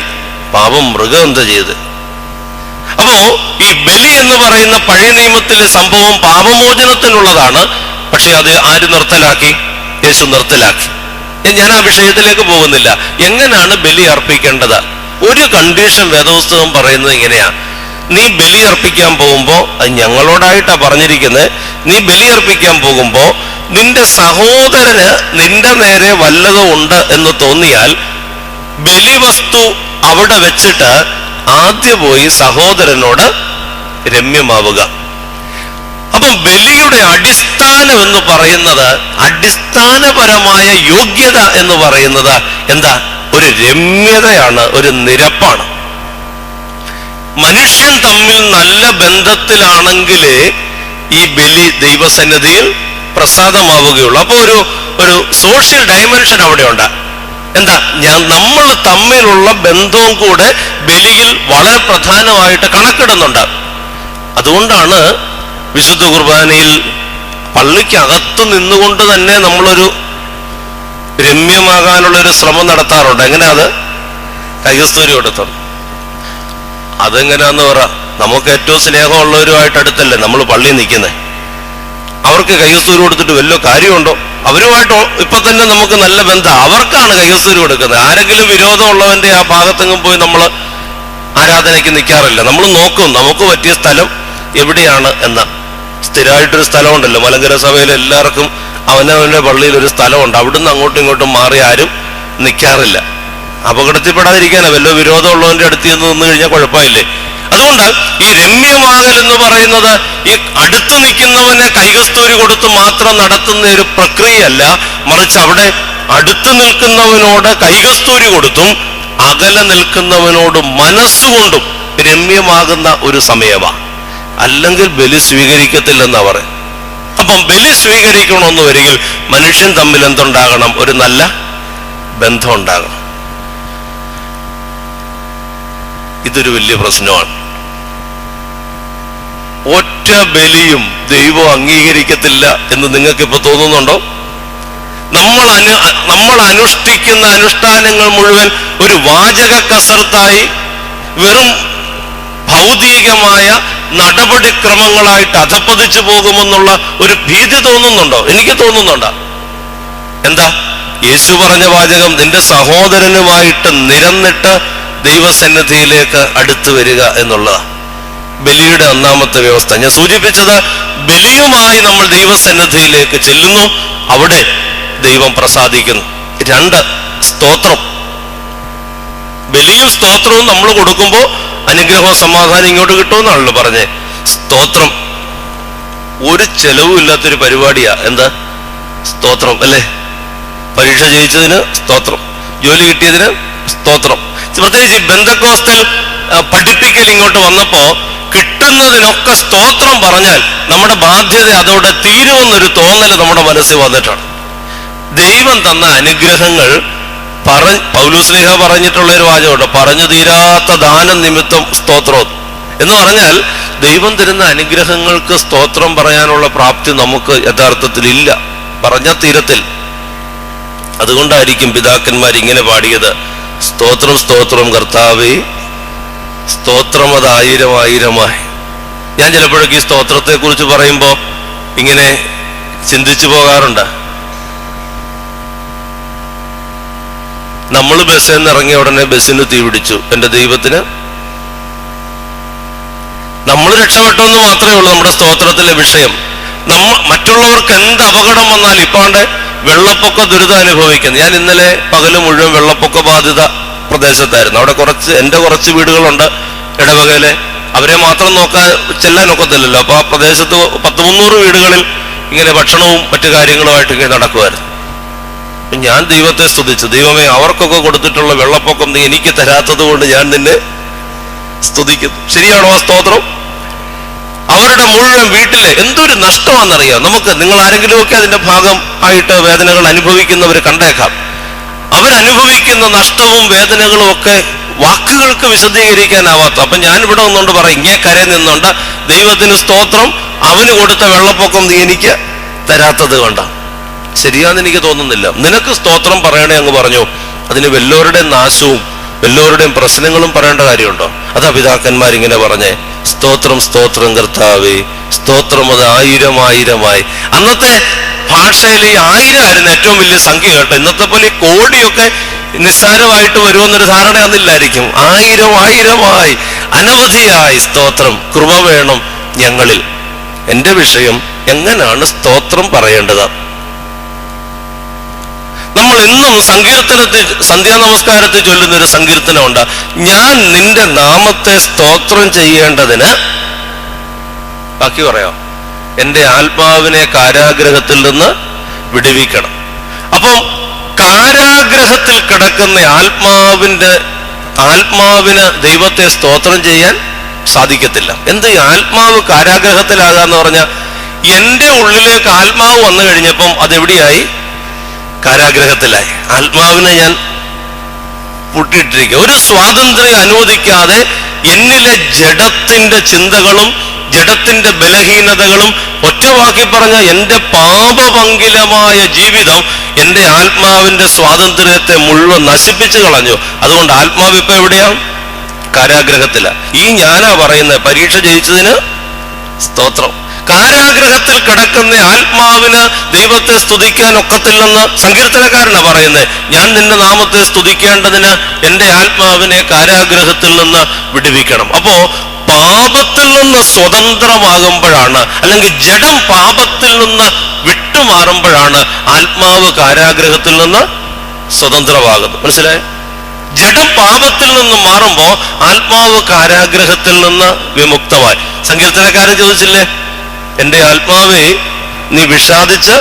പാപം മൃഗം എന്താ ചെയ്ത്? അപ്പോ ഈ ബലി എന്ന് പറയുന്ന പഴയ നിയമത്തിലെ സംഭവം പാപമോചനത്തിനുള്ളതാണ്. പക്ഷെ അത് ആര് നിർത്തലാക്കി? യേശു നിർത്തലാക്കി. ഞാൻ ആ വിഷയത്തിലേക്ക് പോകുന്നില്ല. എങ്ങനെയാണ് ബലി അർപ്പിക്കേണ്ടത്? ഒരു കണ്ടീഷൻ വേദപുസ്തകം പറയുന്നത് ഇങ്ങനെയാ: നീ ബലിയർപ്പിക്കാൻ പോകുമ്പോ, അത് ഞങ്ങളോടായിട്ടാ പറഞ്ഞിരിക്കുന്നത്, നീ ബലിയർപ്പിക്കാൻ പോകുമ്പോ നിന്റെ സഹോദരന് നിന്റെ നേരെ വല്ലതും ഉണ്ട് എന്ന് തോന്നിയാൽ ബലിവസ്തു അവിടെ വെച്ചിട്ട് ആദ്യം പോയി സഹോദരനോട് രമ്യമാവുക. അപ്പം ബലിയുടെ അടിസ്ഥാനം എന്ന് പറയുന്നത്, അടിസ്ഥാനപരമായ യോഗ്യത എന്ന് പറയുന്നത് എന്താ? ഒരു രമ്യതയാണ്, ഒരു നിരപ്പാണ്. മനുഷ്യൻ തമ്മിൽ നല്ല ബന്ധത്തിലാണെങ്കിലേ ഈ ബലി ദൈവസന്നിധിയിൽ പ്രസാദമാവുകയുള്ളൂ. അപ്പൊ ഒരു സോഷ്യൽ ഡയമെൻഷൻ അവിടെ ഉണ്ട്. എന്താ? നമ്മൾ തമ്മിലുള്ള ബന്ധവും കൂടെ ബലിയിൽ വളരെ പ്രധാനമായിട്ട് കണക്കിടുന്നുണ്ട്. അതുകൊണ്ടാണ് വിശുദ്ധ കുർബാനയിൽ പള്ളിക്കകത്ത് നിന്നുകൊണ്ട് തന്നെ നമ്മളൊരു രമ്യമാകാനുള്ളൊരു ശ്രമം നടത്താറുണ്ട്. എങ്ങനെയാ അത്? കൈകസ്തൂരി കൊടുത്തത്. അതെങ്ങനെയാന്ന് പറ. നമുക്ക് ഏറ്റവും സ്നേഹമുള്ളവരുമായിട്ട് അടുത്തല്ലേ നമ്മൾ പള്ളിയിൽ നിൽക്കുന്നത്. അവർക്ക് കൈകസ്തൂരി കൊടുത്തിട്ട് വല്ല കാര്യമുണ്ടോ? അവരുമായിട്ട് ഇപ്പൊ തന്നെ നമുക്ക് നല്ല ബന്ധം. അവർക്കാണ് കൈകസ്തൂരി കൊടുക്കുന്നത്. ആരെങ്കിലും വിരോധമുള്ളവന്റെ ആ ഭാഗത്തെങ്ങും പോയി നമ്മൾ ആരാധനയ്ക്ക് നിൽക്കാറില്ല. നമ്മൾ നോക്കും നമുക്ക് പറ്റിയ സ്ഥലം എവിടെയാണ് എന്ന്. സ്ഥിരമായിട്ടൊരു സ്ഥലമുണ്ടല്ലോ മലങ്കര സഭയിൽ, എല്ലാവർക്കും അവനവന്റെ പള്ളിയിൽ ഒരു സ്ഥലമുണ്ട്. അവിടുന്ന് അങ്ങോട്ടും ഇങ്ങോട്ടും മാറി ആരും നിൽക്കാറില്ല. അപകടത്തിൽപ്പെടാതിരിക്കാനാ. വല്ല വിരോധമുള്ളവന്റെ അടുത്ത് നിന്ന് കഴിഞ്ഞാൽ കുഴപ്പമില്ലേ. അതുകൊണ്ട് ഈ രമ്യമാകൽ എന്ന് പറയുന്നത് ഈ അടുത്ത് നിൽക്കുന്നവനെ കൈകസ്തൂരി കൊടുത്ത് മാത്രം നടത്തുന്ന ഒരു പ്രക്രിയയല്ല, മറിച്ച് അവിടെ അടുത്ത് നിൽക്കുന്നവനോട് കൈകസ്തൂരി കൊടുത്തും അകലെ നിൽക്കുന്നവനോട് മനസ്സുകൊണ്ടും രമ്യമാകുന്ന ഒരു സമയമാണ്. അല്ലെങ്കിൽ ബലി സ്വീകരിക്കത്തില്ലെന്നാ പറയും. അപ്പം ബലി സ്വീകരിക്കണമെന്ന് വരികിൽ മനുഷ്യൻ തമ്മിൽ എന്തുണ്ടാകണം? ഒരു നല്ല ബന്ധം ഉണ്ടാകണം. ഇതൊരു വലിയ പ്രശ്നമാണ്. ഒറ്റ ബലിയും ദൈവം അംഗീകരിക്കത്തില്ല എന്ന് നിങ്ങൾക്കിപ്പോ തോന്നുന്നുണ്ടോ? നമ്മൾ അനുഷ്ഠിക്കുന്ന അനുഷ്ഠാനങ്ങൾ മുഴുവൻ ഒരു വാചക കസർത്തായി, വെറും ഭൗതികമായ നടപടിക്രമങ്ങളായിട്ട് അധപ്പതിച്ചു പോകുമെന്നുള്ള ഒരു ഭീതി തോന്നുന്നുണ്ടോ? എനിക്ക് തോന്നുന്നുണ്ടോ? എന്താ യേശു പറഞ്ഞ വാചകം? നിന്റെ സഹോദരനുമായിട്ട് നിരന്നിട്ട് ദൈവസന്നിധിയിലേക്ക് അടുത്തു വരിക എന്നുള്ളതാണ് ബലിയുടെ ഒന്നാമത്തെ വ്യവസ്ഥ. ഞാൻ സൂചിപ്പിച്ചത്, ബലിയുമായി നമ്മൾ ദൈവസന്നിധിയിലേക്ക് ചെല്ലുന്നു, അവിടെ ദൈവം പ്രസാദിക്കുന്നു. 2, സ്തോത്രം. ബലിയും സ്തോത്രവും നമ്മൾ കൊടുക്കുമ്പോൾ അനുഗ്രഹവും സമാധാനം ഇങ്ങോട്ട് കിട്ടുമെന്നാണല്ലോ പറഞ്ഞേ. സ്തോത്രം ഒരു ചെലവും ഇല്ലാത്തൊരു പരിപാടിയാ. എന്താ? സ്തോത്രം അല്ലേ? പരീക്ഷ ജയിച്ചതിന് സ്തോത്രം, ജോലി കിട്ടിയതിന് സ്തോത്രം. പ്രത്യേകിച്ച് ബന്ധക്കോസ്തൽ പഠിപ്പിക്കൽ ഇങ്ങോട്ട് വന്നപ്പോ കിട്ടുന്നതിനൊക്കെ സ്തോത്രം പറഞ്ഞാൽ നമ്മുടെ ബാധ്യത അതോടെ തീരുമെന്നൊരു തോന്നൽ നമ്മുടെ മനസ്സിൽ വന്നിട്ടാണ്. ദൈവം തന്ന അനുഗ്രഹങ്ങൾ പൗലോസ്ലീഹ പറഞ്ഞിട്ടുള്ള ഒരു വാചകമുണ്ട്, പറഞ്ഞു തീരാത്ത ദാനം നിമിത്തം സ്തോത്രം എന്ന് പറഞ്ഞാൽ ദൈവം തരുന്ന അനുഗ്രഹങ്ങൾക്ക് സ്തോത്രം പറയാനുള്ള പ്രാപ്തി നമുക്ക് യഥാർത്ഥത്തിൽ ഇല്ല, പറഞ്ഞ തീരത്തിൽ. അതുകൊണ്ടായിരിക്കും പിതാക്കന്മാർ ഇങ്ങനെ പാടിയത്, സ്തോത്രം സ്തോത്രം കർത്താവേ, സ്തോത്രം അത് 1000 ഞാൻ ചിലപ്പോഴൊക്കെ ഈ സ്തോത്രത്തെ കുറിച്ച് പറയുമ്പോ ഇങ്ങനെ ചിന്തിച്ചു പോകാറുണ്ട്. നമ്മൾ ബസ്സിൽ നിന്ന് ഇറങ്ങിയ ഉടനെ ബസ്സിന് തീ പിടിച്ചു, എന്റെ ദൈവത്തിന് നമ്മൾ രക്ഷപ്പെട്ടെന്ന് മാത്രമേ ഉള്ളൂ നമ്മുടെ സ്തോത്രത്തിലെ വിഷയം. മറ്റുള്ളവർക്ക് എന്ത് അപകടം വന്നാലും, ഇപ്പാണ്ട് വെള്ളപ്പൊക്ക ദുരിതം അനുഭവിക്കുന്നു. ഞാൻ ഇന്നലെ പകല് മുഴുവൻ വെള്ളപ്പൊക്ക ബാധിത പ്രദേശത്തായിരുന്നു. അവിടെ എന്റെ കുറച്ച് വീടുകളുണ്ട് ഇടവകയിലെ. അവരെ മാത്രം ചെല്ലാനൊക്കത്തില്ലല്ലോ. അപ്പൊ ആ പ്രദേശത്ത് 100-300 വീടുകളിൽ ഇങ്ങനെ ഭക്ഷണവും മറ്റു കാര്യങ്ങളുമായിട്ട് ഇങ്ങനെ നടക്കുമായിരുന്നു. ഞാൻ ദൈവത്തെ സ്തുതിച്ചു, ദൈവമേ അവർക്കൊക്കെ കൊടുത്തിട്ടുള്ള വെള്ളപ്പൊക്കം നീ എനിക്ക് തരാത്തത് കൊണ്ട് ഞാൻ നിന്നെ സ്തുതിക്കുന്നു. ശരിയാണോ ആ സ്തോത്രം? അവരുടെ മുഴുവൻ വീട്ടിലെ എന്തൊരു നഷ്ടമാണെന്നറിയാം നമുക്ക്. നിങ്ങൾ ആരെങ്കിലുമൊക്കെ അതിന്റെ ഭാഗം ആയിട്ട് വേദനകൾ അനുഭവിക്കുന്നവർ കണ്ടേക്കാം. അവരനുഭവിക്കുന്ന നഷ്ടവും വേദനകളും ഒക്കെ വാക്കുകൾക്ക് വിശദീകരിക്കാനാവാത്ത. അപ്പൊ ഞാൻ ഇവിടെ ഒന്നുകൊണ്ട് പറയും, ഇങ്ങനെ കരയിൽ നിന്നുണ്ട് ദൈവത്തിന് സ്തോത്രം, അവന് കൊടുത്ത വെള്ളപ്പൊക്കം നീ എനിക്ക് തരാത്തത് കൊണ്ടാണ്. ശരിയാന്ന് എനിക്ക് തോന്നുന്നില്ല. നിനക്ക് സ്തോത്രം പറയണേ അങ്ങ് പറഞ്ഞു, അതിന് വല്ലവരുടെയും നാശവും വല്ലവരുടെയും പ്രശ്നങ്ങളും പറയേണ്ട കാര്യമുണ്ടോ? അതാ പിതാക്കന്മാരിങ്ങനെ പറഞ്ഞേ, സ്തോത്രം സ്തോത്രം കർത്താവേ, സ്തോത്രം അത് 1000 അന്നത്തെ ഭാഷയിൽ ഈ 1000 ആയിരുന്നു ഏറ്റവും വലിയ സംഖ്യ കേട്ടോ. ഇന്നത്തെ പോലെ ഈ കോടിയൊക്കെ നിസ്സാരമായിട്ട് വരുമെന്നൊരു ധാരണ അന്നില്ലായിരിക്കും. ആയിരമായി അനവധിയായി സ്തോത്രം, കൃപ വേണം ഞങ്ങളിൽ. എന്റെ വിഷയം എങ്ങനെയാണ് സ്തോത്രം പറയേണ്ടത്? നമ്മൾ എന്നും സങ്കീർത്തനത്തിൽ, സന്ധ്യാനമസ്കാരത്തിൽ ചൊല്ലുന്നൊരു സങ്കീർത്തനമുണ്ട്, ഞാൻ നിന്റെ നാമത്തെ സ്തോത്രം ചെയ്യേണ്ടതിന്, ബാക്കി പറയാം, എന്റെ ആത്മാവിനെ കാരാഗ്രഹത്തിൽ നിന്ന് വിടുവിക്കണം. അപ്പം കാരാഗ്രഹത്തിൽ കിടക്കുന്ന ആത്മാവിന് ദൈവത്തെ സ്തോത്രം ചെയ്യാൻ സാധിക്കത്തില്ല. എന്ത് ഈ ആത്മാവ് കാരാഗ്രഹത്തിലാകാന്ന് പറഞ്ഞാൽ, എന്റെ ഉള്ളിലേക്ക് ആത്മാവ് വന്നു കഴിഞ്ഞപ്പം അതെവിടെയായി? കാരാഗ്രഹത്തിലായി. ആത്മാവിനെ ഞാൻ പൂട്ടിയിട്ടിരിക്കുക. ഒരു സ്വാതന്ത്ര്യം അനുവദിക്കാതെ എന്നിലെ ജഡത്തിന്റെ ചിന്തകളും ജഡത്തിന്റെ ബലഹീനതകളും, ഒറ്റവാക്കി പറഞ്ഞ എന്റെ പാപപങ്കിലമായ ജീവിതം എന്റെ ആത്മാവിന്റെ സ്വാതന്ത്ര്യത്തെ മുഴുവൻ നശിപ്പിച്ചു കളഞ്ഞു. അതുകൊണ്ട് ആത്മാവ് ഇപ്പൊ എവിടെയാ? കാരാഗ്രഹത്തില. ഈ ഞാനാ പറയുന്നത്, പരീക്ഷ ജയിച്ചതിന് സ്തോത്രം. കാരാഗ്രഹത്തിൽ കിടക്കുന്ന ആത്മാവിന് ദൈവത്തെ സ്തുതിക്കാൻ ഒക്കത്തില്ലെന്ന് സങ്കീർത്തനക്കാരനാ പറയുന്നത്. ഞാൻ നിന്റെ നാമത്തെ സ്തുതിക്കേണ്ടതിന് എന്റെ ആത്മാവിനെ കാരാഗ്രഹത്തിൽ നിന്ന് വിടുവിക്കണം. അപ്പോ പാപത്തിൽ നിന്ന് സ്വതന്ത്രമാകുമ്പോഴാണ്, അല്ലെങ്കിൽ ജഡം പാപത്തിൽ നിന്ന് വിട്ടുമാറുമ്പോഴാണ് ആത്മാവ് കാരാഗ്രഹത്തിൽ നിന്ന് സ്വതന്ത്രമാകുന്നത്. മനസ്സിലായോ? ജഡം പാപത്തിൽ നിന്ന് മാറുമ്പോ ആത്മാവ് കാരാഗ്രഹത്തിൽ നിന്ന് വിമുക്തമായി. സങ്കീർത്തനക്കാരൻ ചോദിച്ചില്ലേ, എന്റെ ആത്മാവേ നീ വിഷാദിച്ച്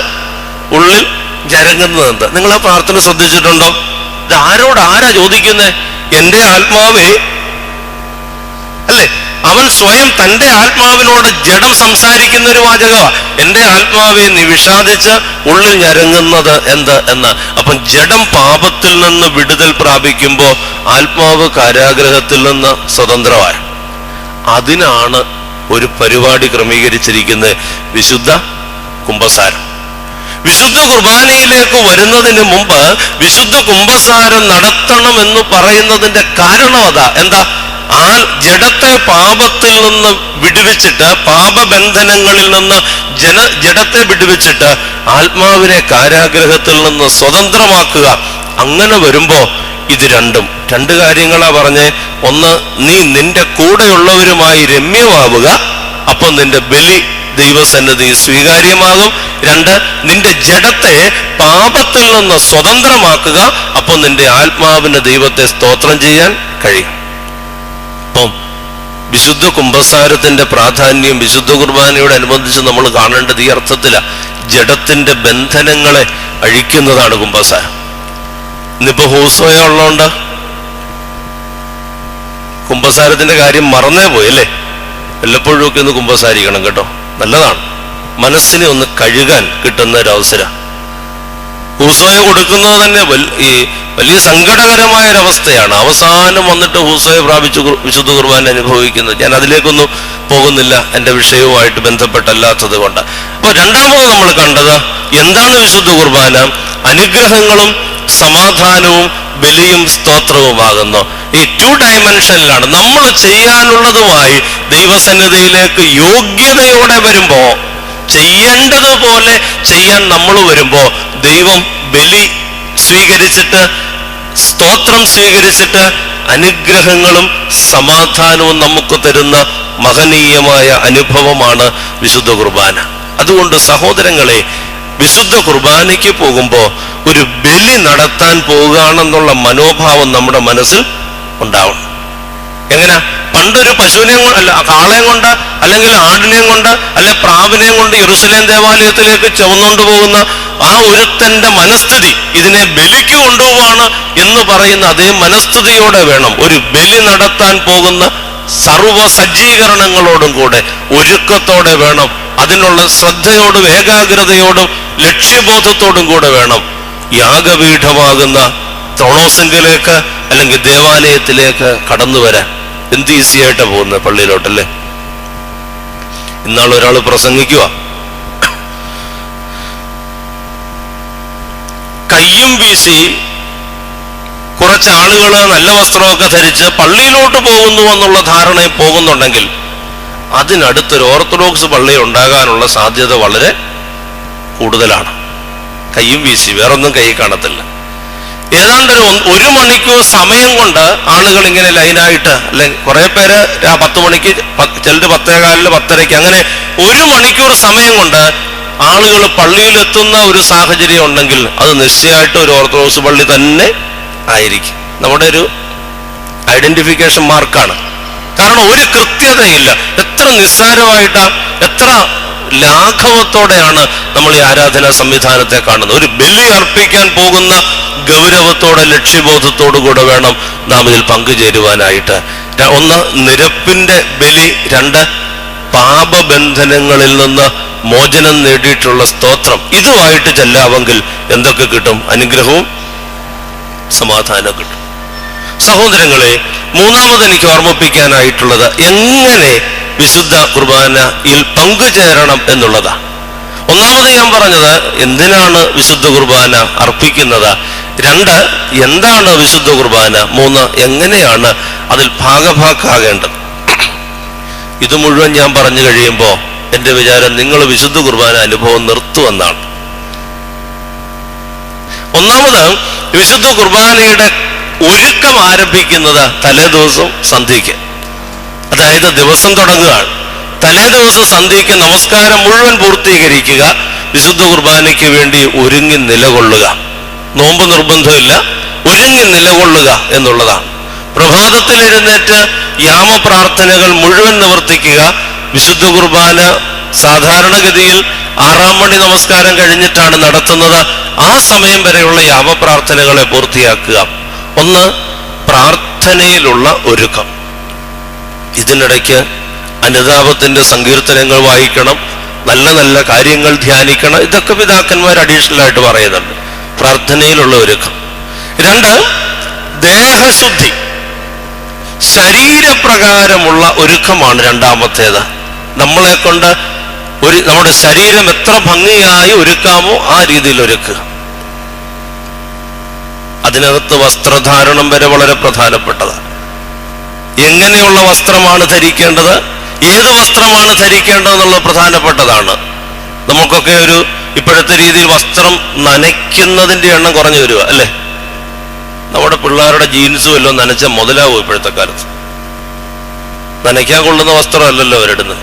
ഉള്ളിൽ ഞരങ്ങുന്നത്. നിങ്ങൾ ആ പ്രാർത്ഥന ശ്രദ്ധിച്ചിട്ടുണ്ടോ? ഇത് ആരാ ചോദിക്കുന്നേ? എന്റെ ആത്മാവേ, അല്ലേ? അവൻ സ്വയം തന്റെ ആത്മാവിനോട് ജഡം സംസാരിക്കുന്ന ഒരു വാചകമാണ്, എന്റെ ആത്മാവെ നീ വിഷാദിച്ച് ഉള്ളിൽ ഞരങ്ങുന്നത് എന്ത് എന്ന്. അപ്പം ജഡം പാപത്തിൽ നിന്ന് വിടുതൽ പ്രാപിക്കുമ്പോ ആത്മാവ് കാരാഗ്രഹത്തിൽ നിന്ന് സ്വതന്ത്രമായി. അതിനാണ് ഒരു പരിപാടി ക്രമീകരിച്ചിരിക്കുന്നത്, വിശുദ്ധ കുമ്പസാരം. വിശുദ്ധ കുർബാനയിലേക്ക് വരുന്നതിന് മുമ്പ് വിശുദ്ധ കുമ്പസാരം നടത്തണമെന്ന് പറയുന്നതിന്റെ കാരണം അതാ. എന്താ? ആ ജഡത്തെ പാപത്തിൽ നിന്ന് വിടുവിച്ചിട്ട്, പാപബന്ധനങ്ങളിൽ നിന്ന് ജഡത്തെ വിടുവിച്ചിട്ട് ആത്മാവിനെ കാരാഗ്രഹത്തിൽ നിന്ന് സ്വതന്ത്രമാക്കുക. അങ്ങനെ വരുമ്പോ ഇത് രണ്ട് കാര്യങ്ങളാ പറഞ്ഞേ. ഒന്ന്, നീ നിന്റെ കൂടെയുള്ളവരുമായി രമ്യമാവുക, അപ്പൊ നിന്റെ ബലി ദൈവസന്നിധി സ്വീകാര്യമാകും. രണ്ട്, നിന്റെ ജഡത്തെ പാപത്തിൽ നിന്ന് സ്വതന്ത്രമാക്കുക, അപ്പൊ നിന്റെ ആത്മാവിന് ദൈവത്തെ സ്തോത്രം ചെയ്യാൻ കഴിയും. അപ്പം വിശുദ്ധ കുമ്പസാരത്തിന്റെ പ്രാധാന്യം വിശുദ്ധ കുർബാനയോടനുബന്ധിച്ച് നമ്മൾ കാണേണ്ടത് ഈ അർത്ഥത്തിലാണ്. ജഡത്തിന്റെ ബന്ധനങ്ങളെ അഴിക്കുന്നതാണ് കുമ്പസാരം. ഇന്നിപ്പോ ഹൂസോയ ഉള്ളതുകൊണ്ട് കുമ്പസാരത്തിന്റെ കാര്യം മറന്നേ പോയി അല്ലേ? വല്ലപ്പോഴും ഒക്കെ ഒന്ന് കുമ്പസാരിക്കണം കേട്ടോ, നല്ലതാണ്. മനസ്സിനെ ഒന്ന് കഴുകാൻ കിട്ടുന്ന ഒരു അവസരം. ഹൂസോയ കൊടുക്കുന്നത് തന്നെ വലിയ സങ്കടകരമായ ഒരവസ്ഥയാണ്. അവസാനം വന്നിട്ട് ഹൂസോയ പ്രാപിച്ചു വിശുദ്ധ കുർബാന അനുഭവിക്കുന്നത്. ഞാൻ അതിലേക്കൊന്നും പോകുന്നില്ല, എന്റെ വിഷയവുമായിട്ട് ബന്ധപ്പെട്ടല്ലാത്തത് കൊണ്ട്. അപ്പൊ രണ്ടാമത് നമ്മൾ കണ്ടത് എന്താണ് വിശുദ്ധ കുർബാന? അനുഗ്രഹങ്ങളും സമാധാനവും ബലിയും സ്തോത്രവുമാകുന്നു. ഈ 2 ഡയമെൻഷനിലാണ്. നമ്മൾ ചെയ്യാനുള്ളതുമായി ദൈവസന്നിധിയിലേക്ക് യോഗ്യതയോടെ വരുമ്പോ, ചെയ്യേണ്ടതുപോലെ ചെയ്യാൻ നമ്മൾ വരുമ്പോ, ദൈവം ബലി സ്വീകരിച്ചിട്ട്, സ്തോത്രം സ്വീകരിച്ചിട്ട് അനുഗ്രഹങ്ങളും സമാധാനവും നമുക്ക് തരുന്ന മഹനീയമായ അനുഭവമാണ് വിശുദ്ധ കുർബാന. അതുകൊണ്ട് സഹോദരങ്ങളെ, വിശുദ്ധ കുർബാനയ്ക്ക് പോകുമ്പോൾ ഒരു ബലി നടത്താൻ പോകുകയാണെന്നുള്ള മനോഭാവം നമ്മുടെ മനസ്സിൽ ഉണ്ടാവണം. എങ്ങനെ? പണ്ടൊരു പശുവിനെയും അല്ല കാളയും കൊണ്ട്, അല്ലെങ്കിൽ ആടിനെയും കൊണ്ട്, അല്ലെ പ്രാവിനെയും കൊണ്ട് യെരൂശലേം ദേവാലയത്തിലേക്ക് ചുമന്നുകൊണ്ട് പോകുന്ന ആ ഒരുത്തന്റെ മനസ്ഥിതി ഇതിനെ ബലിക്ക് കൊണ്ടുപോവാണ് എന്ന് പറയുന്ന അതേ മനസ്ഥിതിയോടെ വേണം ഒരു ബലി നടത്താൻ പോകുന്ന സർവ സജ്ജീകരണങ്ങളോടും കൂടെ ഒരുക്കത്തോടെ വേണം, അതിനുള്ള ശ്രദ്ധയോടും ഏകാഗ്രതയോടും ലക്ഷ്യബോധത്തോടും കൂടെ വേണം യാഗപീഠമാകുന്ന ത്രോണോസിങ്കിലേക്ക് അല്ലെങ്കിൽ ദേവാലയത്തിലേക്ക് കടന്നു വരാൻ. എന്ത് ഈസിയായിട്ടാ പോകുന്നത് പള്ളിയിലോട്ടല്ലേ? ഇന്നാൾ ഒരാൾ പ്രസംഗിക്കുക, കയ്യും വീശി കുറച്ച് ആളുകൾ നല്ല വസ്ത്രമൊക്കെ ധരിച്ച് പള്ളിയിലോട്ട് പോകുന്നു എന്നുള്ള ധാരണയിൽ പോകുന്നുണ്ടെങ്കിൽ അതിനടുത്തൊരു ഓർത്തഡോക്സ് പള്ളി ഉണ്ടാകാനുള്ള സാധ്യത വളരെ കൂടുതലാണ്. കയ്യും വീശി, വേറൊന്നും കൈ കാണത്തില്ല. ഏതാണ്ട് ഒരു മണിക്കൂർ സമയം കൊണ്ട് ആളുകൾ ഇങ്ങനെ ലൈനായിട്ട്, അല്ലെങ്കിൽ കുറെ പേര് 10 മണിക്ക്, ചിലർ 10:15, 10:30, അങ്ങനെ 1 മണിക്കൂർ സമയം കൊണ്ട് ആളുകൾ പള്ളിയിലെത്തുന്ന ഒരു സാഹചര്യം ഉണ്ടെങ്കിൽ അത് നിശ്ചയമായിട്ടും ഒരു ഓർത്തഡോക്സ് പള്ളി തന്നെ ആയിരിക്കും. നമ്മുടെ ഒരു ഐഡന്റിഫിക്കേഷൻ മാർക്കാണ്. കാരണം ഒരു കൃത്യതയില്ല. എത്ര നിസ്സാരമായിട്ടാ, എത്ര ലാഘവത്തോടെയാണ് നമ്മൾ ഈ ആരാധനാ സംവിധാനത്തെ കാണുന്നത്. ഒരു ബലി അർപ്പിക്കാൻ പോകുന്ന ഗൗരവത്തോടെ, ലക്ഷ്യബോധത്തോടു കൂടെ വേണം നാം ഇതിൽ പങ്കുചേരുവാനായിട്ട്. 1 നിരപ്പിന്റെ ബലി, 2 പാപബന്ധനങ്ങളിൽ നിന്ന് മോചനം നേടിയിട്ടുള്ള സ്തോത്രം. ഇതുമായിട്ട് ചെല്ലാമെങ്കിൽ എന്തൊക്കെ കിട്ടും? അനുഗ്രഹവും സമാധാനം കിട്ടും. സഹോദരങ്ങളെ, മൂന്നാമത് എനിക്ക് ഓർമ്മിപ്പിക്കാനായിട്ടുള്ളത് എങ്ങനെ വിശുദ്ധ കുർബാനയിൽ പങ്കുചേരണം എന്നുള്ളതാണ്. ഒന്നാമത് ഞാൻ പറഞ്ഞത് എന്തിനാണ് വിശുദ്ധ കുർബാന അർപ്പിക്കുന്നത്, 2 എന്താണ് വിശുദ്ധ കുർബാന, 3 എങ്ങനെയാണ് അതിൽ ഭാഗഭാക്കാകേണ്ടത്. ഇത് മുഴുവൻ ഞാൻ പറഞ്ഞു കഴിയുമ്പോൾ എൻ്റെ വിചാരം നിങ്ങൾ വിശുദ്ധ കുർബാന അനുഭവം നിർത്തുമെന്നാണ്. ഒന്നാമത്, വിശുദ്ധ കുർബാനയുടെ ഒരുക്കം ആരംഭിക്കുന്നത് തലേ ദിവസം സന്ധ്യയ്ക്ക്. അതായത് ദിവസം തുടങ്ങുകയാണ്. തലേ ദിവസം സന്ധ്യയ്ക്ക് നമസ്കാരം മുഴുവൻ പൂർത്തീകരിക്കുക, വിശുദ്ധ കുർബാനയ്ക്ക് വേണ്ടി ഒരുങ്ങി നിലകൊള്ളുക. നോമ്പ് നിർബന്ധമില്ല, ഒരുങ്ങി നിലകൊള്ളുക എന്നുള്ളതാണ്. പ്രഭാതത്തിൽ എഴുന്നേറ്റ് യാമപ്രാർത്ഥനകൾ മുഴുവൻ നിവർത്തിക്കുക. വിശുദ്ധ കുർബാന സാധാരണഗതിയിൽ 6-ാം മണി നമസ്കാരം കഴിഞ്ഞിട്ടാണ് നടത്തുന്നത്. ആ സമയം വരെയുള്ള യാമപ്രാർത്ഥനകളെ പൂർത്തിയാക്കുക. 1 പ്രാർത്ഥനയിലുള്ള ഒരുക്കം. ഇതിനിടയ്ക്ക് അനുതാപത്തിന്റെ സങ്കീർത്തനങ്ങൾ വായിക്കണം, നല്ല നല്ല കാര്യങ്ങൾ ധ്യാനിക്കണം. ഇതൊക്കെ പിതാക്കന്മാർ അഡീഷണൽ ആയിട്ട് പറയുന്നുണ്ട്. പ്രാർത്ഥനയിലുള്ള ഒരുക്കം. 2 ദേഹശുദ്ധി, ശരീരപ്രകാരമുള്ള ഒരുക്കമാണ് രണ്ടാമത്തേത്. നമ്മളെ കൊണ്ട് നമ്മുടെ ശരീരം എത്ര ഭംഗിയായി ഒരുക്കാമോ ആ രീതിയിൽ ഒരുക്കുക. അതിനകത്ത് വസ്ത്രധാരണം വരെ വളരെ പ്രധാനപ്പെട്ടതാണ്. എങ്ങനെയുള്ള വസ്ത്രമാണ് ധരിക്കേണ്ടത്, ഏത് വസ്ത്രമാണ് ധരിക്കേണ്ടതെന്നുള്ളത് പ്രധാനപ്പെട്ടതാണ്. നമുക്കൊക്കെ ഇപ്പോഴത്തെ രീതിയിൽ വസ്ത്രം നനയ്ക്കുന്നതിന്റെ എണ്ണം കുറഞ്ഞു വരിക അല്ലേ. നമ്മുടെ പിള്ളേരുടെ ജീൻസും എല്ലാം നനച്ചാൽ മുതലാവും ഇപ്പോഴത്തെ കാലത്ത്. നനയ്ക്കാൻ കൊള്ളുന്ന വസ്ത്രമല്ലല്ലോ അവരിടുന്നത്.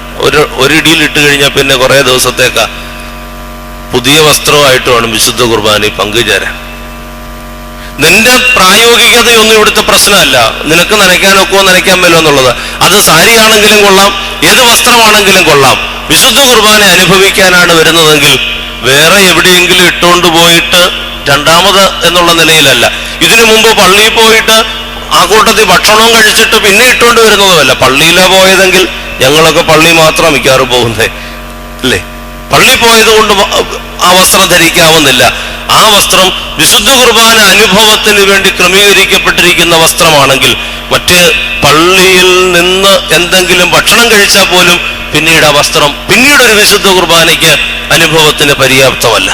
ഒരു ഇടിയിൽ ഇട്ട് കഴിഞ്ഞാൽ പിന്നെ കുറേ ദിവസത്തേക്കാ പുതിയ വസ്ത്രമായിട്ട് വേണം വിശുദ്ധ കുർബാനയിൽ പങ്കുചേരാൻ. നിന്റെ പ്രായോഗികതയൊന്നും ഇവിടുത്തെ പ്രശ്നമല്ല. നിനക്ക് നനയ്ക്കാനൊക്കുമോ നനയ്ക്കാൻ മേലോ എന്നുള്ളത്. അത് സാരിയാണെങ്കിലും കൊള്ളാം, ഏത് വസ്ത്രമാണെങ്കിലും കൊള്ളാം. വിശുദ്ധ കുർബാന അനുഭവിക്കാനാണ് വരുന്നതെങ്കിൽ വേറെ എവിടെയെങ്കിലും ഇട്ടുകൊണ്ട് പോയിട്ട് രണ്ടാമത് എന്നുള്ള നിലയിലല്ല. ഇതിനു മുമ്പ് പള്ളിയിൽ പോയിട്ട് ആ കൂട്ടത്തിൽ ഭക്ഷണവും കഴിച്ചിട്ട് പിന്നെ ഇട്ടുകൊണ്ട് വരുന്നതുമല്ല. പള്ളിയിലാ പോയതെങ്കിൽ, ഞങ്ങളൊക്കെ പള്ളി മാത്രം മിക്കവാറും പോകുന്നേ അല്ലേ. പള്ളി പോയത് കൊണ്ട് ആ വസ്ത്രം ധരിക്കാവുന്നില്ല. ആ വസ്ത്രം വിശുദ്ധ കുർബാന അനുഭവത്തിന് വേണ്ടി ക്രമീകരിക്കപ്പെട്ടിരിക്കുന്ന വസ്ത്രമാണെങ്കിൽ, മറ്റ് പള്ളിയിൽ നിന്ന് എന്തെങ്കിലും ഭക്ഷണം കഴിച്ചാൽ പോലും പിന്നീട് ആ വസ്ത്രം പിന്നീടൊരു വിശുദ്ധ കുർബാനയ്ക്ക് അനുഭവത്തിന് പര്യാപ്തമല്ല.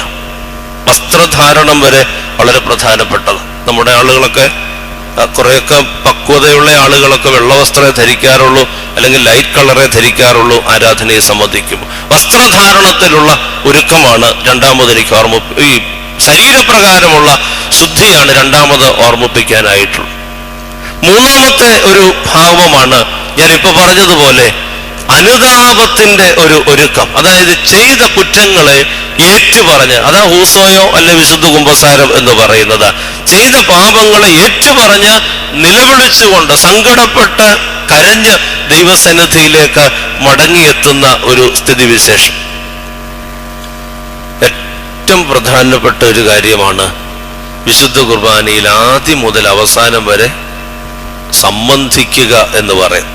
വസ്ത്രധാരണം വരെ വളരെ പ്രധാനപ്പെട്ടത്. നമ്മുടെ ആളുകളൊക്കെ കുറേയൊക്കെ പക്വതയുള്ള ആളുകളൊക്കെ വെള്ളവസ്ത്രമേ ധരിക്കാറുള്ളൂ, അല്ലെങ്കിൽ ലൈറ്റ് കളറേ ധരിക്കാറുള്ളൂ ആരാധനയെ സംബന്ധിക്കുമ്പോൾ. വസ്ത്രധാരണത്തിലുള്ള ഒരുക്കമാണ് രണ്ടാമത് എനിക്ക് ഈ ശരീരപ്രകാരമുള്ള ശുദ്ധിയാണ് രണ്ടാമത് ഓർമ്മിപ്പിക്കാനായിട്ടുള്ളത്. മൂന്നാമത്തെ ഒരു ഭാവമാണ് ഞാനിപ്പോ പറഞ്ഞതുപോലെ അനുതാപത്തിന്റെ ഒരു ഒരുക്കം. അതായത് ചെയ്ത കുറ്റങ്ങളെ ഏറ്റുപറഞ്ഞ്, അതാ ഹൂസോയോ അല്ലെ വിശുദ്ധ കുമ്പസാരം എന്ന് പറയുന്നത്. ചെയ്ത പാപങ്ങളെ ഏറ്റുപറഞ്ഞ് നിലവിളിച്ചുകൊണ്ട് സങ്കടപ്പെട്ട് കരഞ്ഞ് ദൈവസന്നിധിയിലേക്ക് മടങ്ങിയെത്തുന്ന ഒരു സ്ഥിതിവിശേഷം. ഏറ്റവും പ്രധാനപ്പെട്ട ഒരു കാര്യമാണ് വിശുദ്ധ കുർബാനയിൽ ആദ്യം മുതൽ അവസാനം വരെ സംബന്ധിക്കുക എന്ന് പറയും.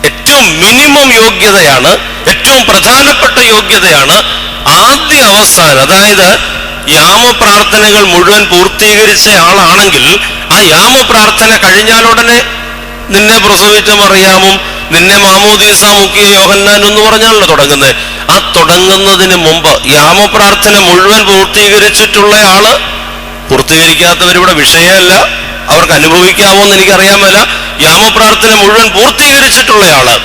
ഏറ്റവും മിനിമം യോഗ്യതയാണ്, ഏറ്റവും പ്രധാനപ്പെട്ട യോഗ്യതയാണ് ആദ്യ അവസാനം. അതായത് യാമപ്രാർത്ഥനകൾ മുഴുവൻ പൂർത്തീകരിച്ച ആളാണെങ്കിൽ ആ യാമപ്രാർത്ഥന കഴിഞ്ഞാലുടനെ നിന്നെ പ്രസവിച്ച മറിയാമും നിന്നെ മാമോദീസ മുക്കിയ യോഹന്നാൻ എന്ന് പറഞ്ഞാണല്ലോ തുടങ്ങുന്നത്. ആ തുടങ്ങുന്നതിന് മുമ്പ് യാമപ്രാർത്ഥന മുഴുവൻ പൂർത്തീകരിച്ചിട്ടുള്ള ആള്, പൂർത്തീകരിക്കാത്തവരിവിടെ വിഷയമല്ല, അവർക്ക് അനുഭവിക്കാമോ എന്ന് എനിക്കറിയാമല്ല. യാമപ്രാർത്ഥന മുഴുവൻ പൂർത്തീകരിച്ചിട്ടുള്ള ആള്